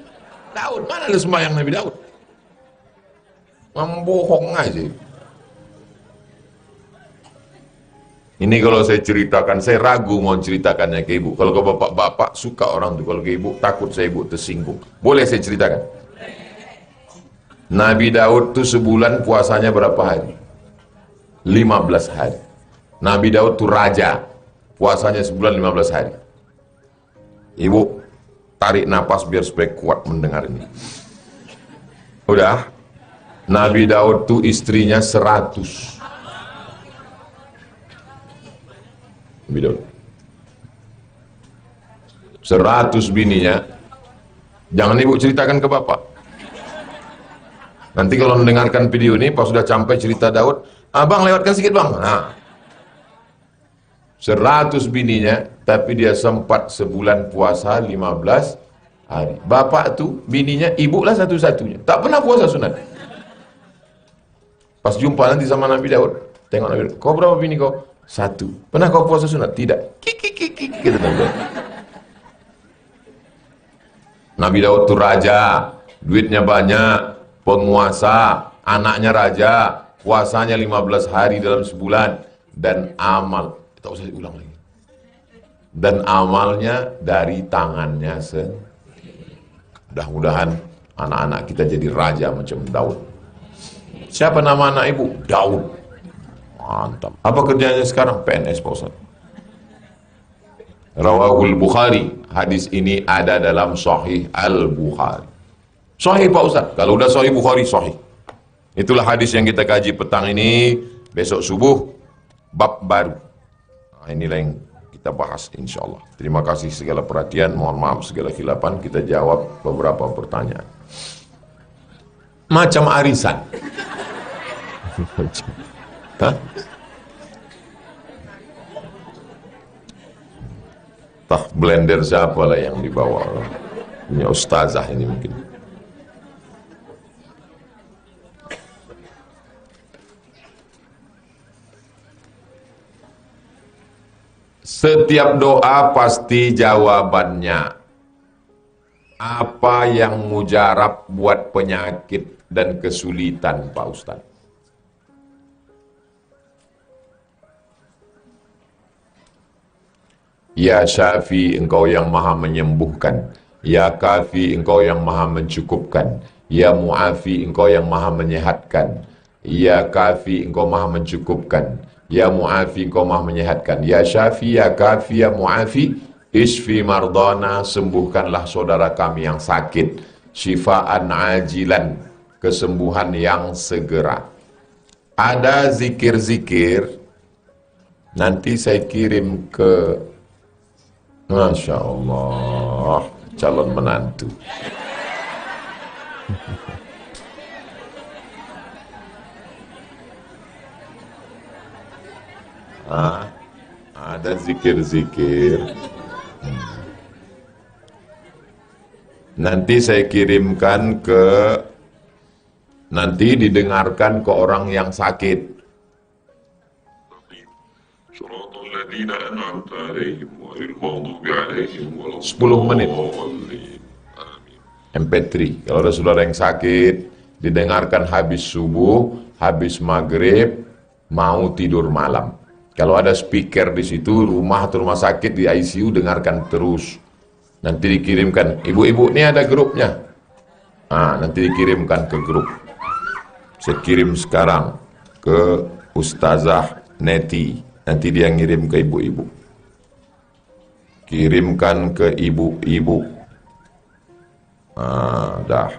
Speaker 1: Daud, mana ada sembayang Nabi Daud? Membohong aja. Ini kalau saya ceritakan, saya ragu mau ceritakannya ke ibu. Kalau ke bapak-bapak suka orang tuh, kalau ke ibu takut saya ibu tersinggung. Boleh saya ceritakan? Nabi Daud tuh sebulan puasanya berapa hari? 15 hari. Nabi Daud tuh raja, puasanya sebulan 15 hari. Ibu tarik napas biar supaya kuat mendengar ini. Udah, Nabi Daud tuh istrinya 100. Nabi Daud 100 bininya. Jangan ibu ceritakan ke bapak. Nanti kalau mendengarkan video ini, pas sudah sampai cerita Daud, abang lewatkan sedikit bang. 100 bininya, tapi dia sempat sebulan puasa 15 hari. Bapak tuh bininya, ibu lah satu-satunya, tak pernah puasa sunat. Pas jumpa nanti sama Nabi Daud, tengok Nabi Daud, kau berapa bini kau? 1. Pernah kau puasa sunat? Tidak. Kik gitu Nabi Daud. Nabi Daud tuh raja, duitnya banyak, penguasa, anaknya raja, puasanya 15 hari dalam sebulan, dan amal, tak usah diulang lagi. Dan amalnya dari tangannya sendiri. Mudah-mudahan anak-anak kita jadi raja macam Daud. Siapa nama anak ibu? Daud. Mantap. Apa kerjanya sekarang? PNS Pak Ustaz. Rawahul Bukhari. Hadis ini ada dalam Sahih Al-Bukhari. Sahih Pak Ustaz. Kalau udah Sahih Bukhari, Sahih. Itulah hadis yang kita kaji petang ini. Besok subuh, bab baru. Inilah yang kita bahas insya Allah. Terima kasih segala perhatian. Mohon maaf segala khilapan. Kita jawab beberapa pertanyaan. Macam arisan. Hah? Tah blender siapa lah yang dibawa? Ini ustazah ini mungkin. Setiap doa pasti jawabannya. Apa yang mujarab buat penyakit dan kesulitan Pak Ustaz? Ya Syafi, engkau yang maha menyembuhkan. Ya Kafi, engkau yang maha mencukupkan. Ya Mu'afi, engkau yang maha menyehatkan. Ya Kafi, engkau maha mencukupkan. Ya Mu'afi, engkau maha menyehatkan. Ya Syafi, ya Kafi, ya Mu'afi, isfi mardana, sembuhkanlah saudara kami yang sakit. Syifaan ajilan, kesembuhan yang segera. Ada zikir-zikir, nanti saya kirim ke, Masya Allah, calon menantu. Ada zikir-zikir. Nanti saya kirimkan ke, nanti didengarkan ke orang yang sakit. 10 menit. MP3. Kalau ada saudara yang sakit, didengarkan habis subuh, habis maghrib, mau tidur malam. Kalau ada speaker di situ, rumah atau rumah sakit di ICU, dengarkan terus. Nanti dikirimkan, ibu-ibu ini ada grupnya. Nanti dikirimkan ke grup. Saya kirim sekarang ke Ustazah Neti. Nanti dia ngirim ke ibu-ibu. Kirimkan ke ibu-ibu. Dah.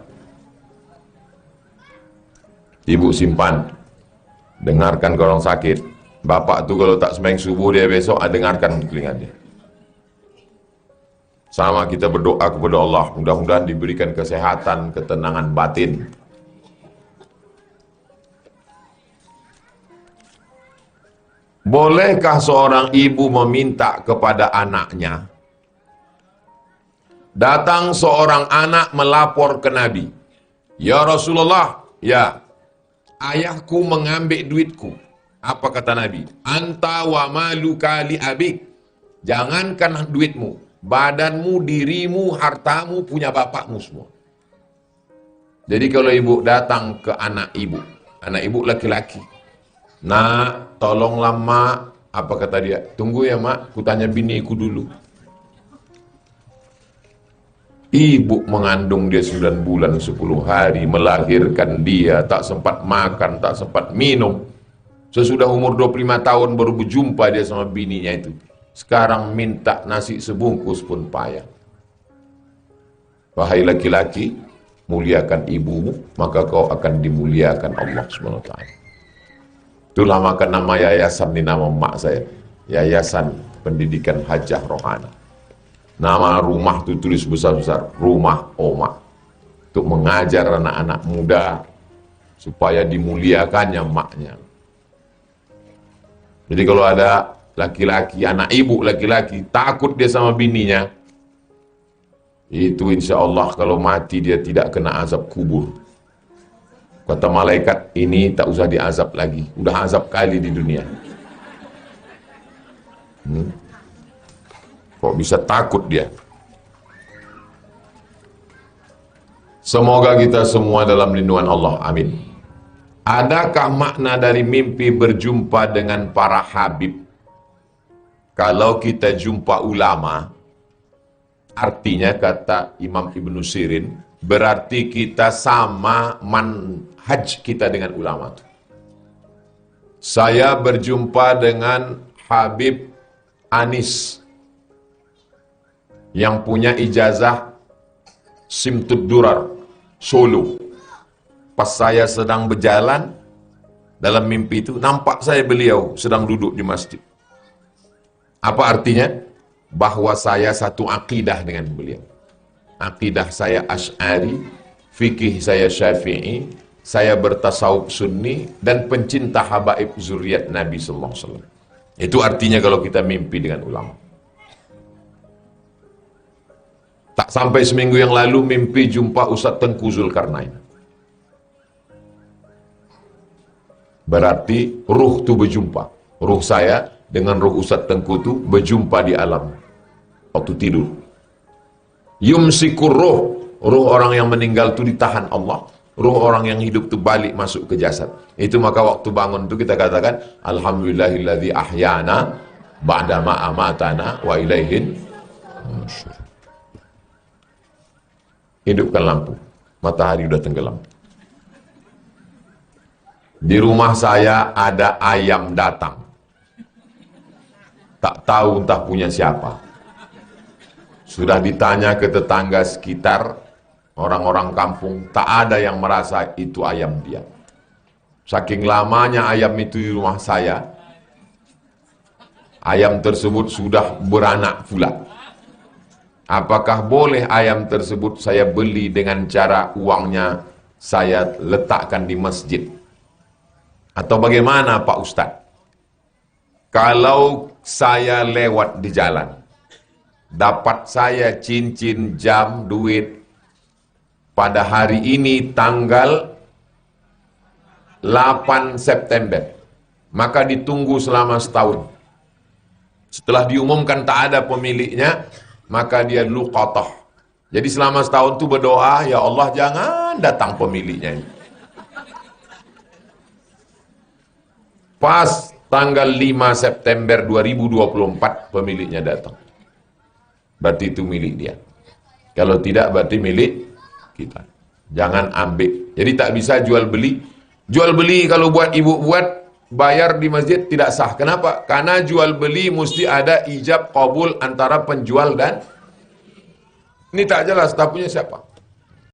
Speaker 1: Ibu simpan. Dengarkan ke orang sakit. Bapak tuh kalau tak sembahyang subuh dia besok, dengarkan telinga dia. Sama kita berdoa kepada Allah, mudah-mudahan diberikan kesehatan, ketenangan batin. Bolehkah seorang ibu meminta kepada anaknya? Datang seorang anak melapor ke Nabi. Ya Rasulullah, ya, ayahku mengambil duitku. Apa kata Nabi? Anta wa maluka li abik. Jangankan duitmu, badanmu, dirimu, hartamu punya bapakmu semua. Jadi kalau ibu datang ke anak ibu laki-laki, nak, tolonglah mak, apa kata dia? Tunggu ya mak, ku tanya biniku dulu. Ibu mengandung dia 9 bulan 10 hari, melahirkan dia, tak sempat makan, tak sempat minum. Sesudah umur 25 tahun baru berjumpa dia sama bininya itu. Sekarang minta nasi sebungkus pun payah. Wahai laki-laki, muliakan ibumu, maka kau akan dimuliakan Allah SWT. Itulah maka nama yayasan di nama mak saya. Yayasan Pendidikan Hajah Rohana. Nama rumah itu tulis besar-besar, Rumah Oma. Untuk mengajar anak-anak muda supaya dimuliakannya maknya. Jadi kalau ada laki-laki, anak ibu laki-laki, takut dia sama bininya, itu insya Allah kalau mati dia tidak kena azab kubur. Kata malaikat, ini tak usah diazab lagi, udah azab kali di dunia. Kok bisa takut dia? Semoga kita semua dalam lindungan Allah, amin. Adakah makna dari mimpi berjumpa dengan para habib? Kalau kita jumpa ulama, artinya kata Imam Ibnu Sirin, berarti kita sama manhaj kita dengan ulama itu. Saya berjumpa dengan Habib Anis yang punya ijazah Simtud Durar Solo. Pas saya sedang berjalan dalam mimpi itu, nampak saya beliau sedang duduk di masjid. Apa artinya? Bahwa saya satu akidah dengan beliau. Akidah saya Asy'ari, fikih saya Syafi'i, saya bertasawuf Sunni, dan pencinta habaib zuriat Nabi sallallahu alaihi wasallam. Itu artinya kalau kita mimpi dengan ulama. Tak sampai seminggu yang lalu mimpi jumpa Ustaz Tengku Zulkarnain. Berarti ruh itu berjumpa. Ruh saya dengan ruh Ustaz Tengku itu berjumpa di alam waktu tidur. Yumsikur ruh orang yang meninggal itu ditahan Allah. Ruh orang yang hidup itu balik masuk ke jasad. Itu maka waktu bangun itu kita katakan alhamdulillahilladzi ahyana ba'da ma amatana wa ilaihin nusyur. Hidupkan lampu. Matahari sudah tenggelam. Di rumah saya ada ayam datang. Tak tahu entah punya siapa. Sudah ditanya ke tetangga sekitar, Orang-orang kampung tak ada yang merasa itu ayam dia. Saking lamanya ayam itu di rumah saya, ayam tersebut sudah beranak pula. Apakah boleh ayam tersebut saya beli dengan cara uangnya saya letakkan di masjid? Atau bagaimana Pak Ustadz? Kalau saya lewat di jalan, dapat saya cincin, jam, duit, pada hari ini tanggal 8 September, maka ditunggu selama setahun. Setelah diumumkan tak ada pemiliknya, maka dia luqatah. Jadi selama setahun itu berdoa, ya Allah jangan datang pemiliknya ini. Pas tanggal 5 September 2024 pemiliknya datang. Berarti itu milik dia. Kalau tidak berarti milik kita. Jangan ambil. Jadi tak bisa jual beli. Jual beli kalau buat ibu buat, bayar di masjid tidak sah. Kenapa? Karena jual beli mesti ada ijab qabul antara penjual dan ini tak jelas tak punya siapa.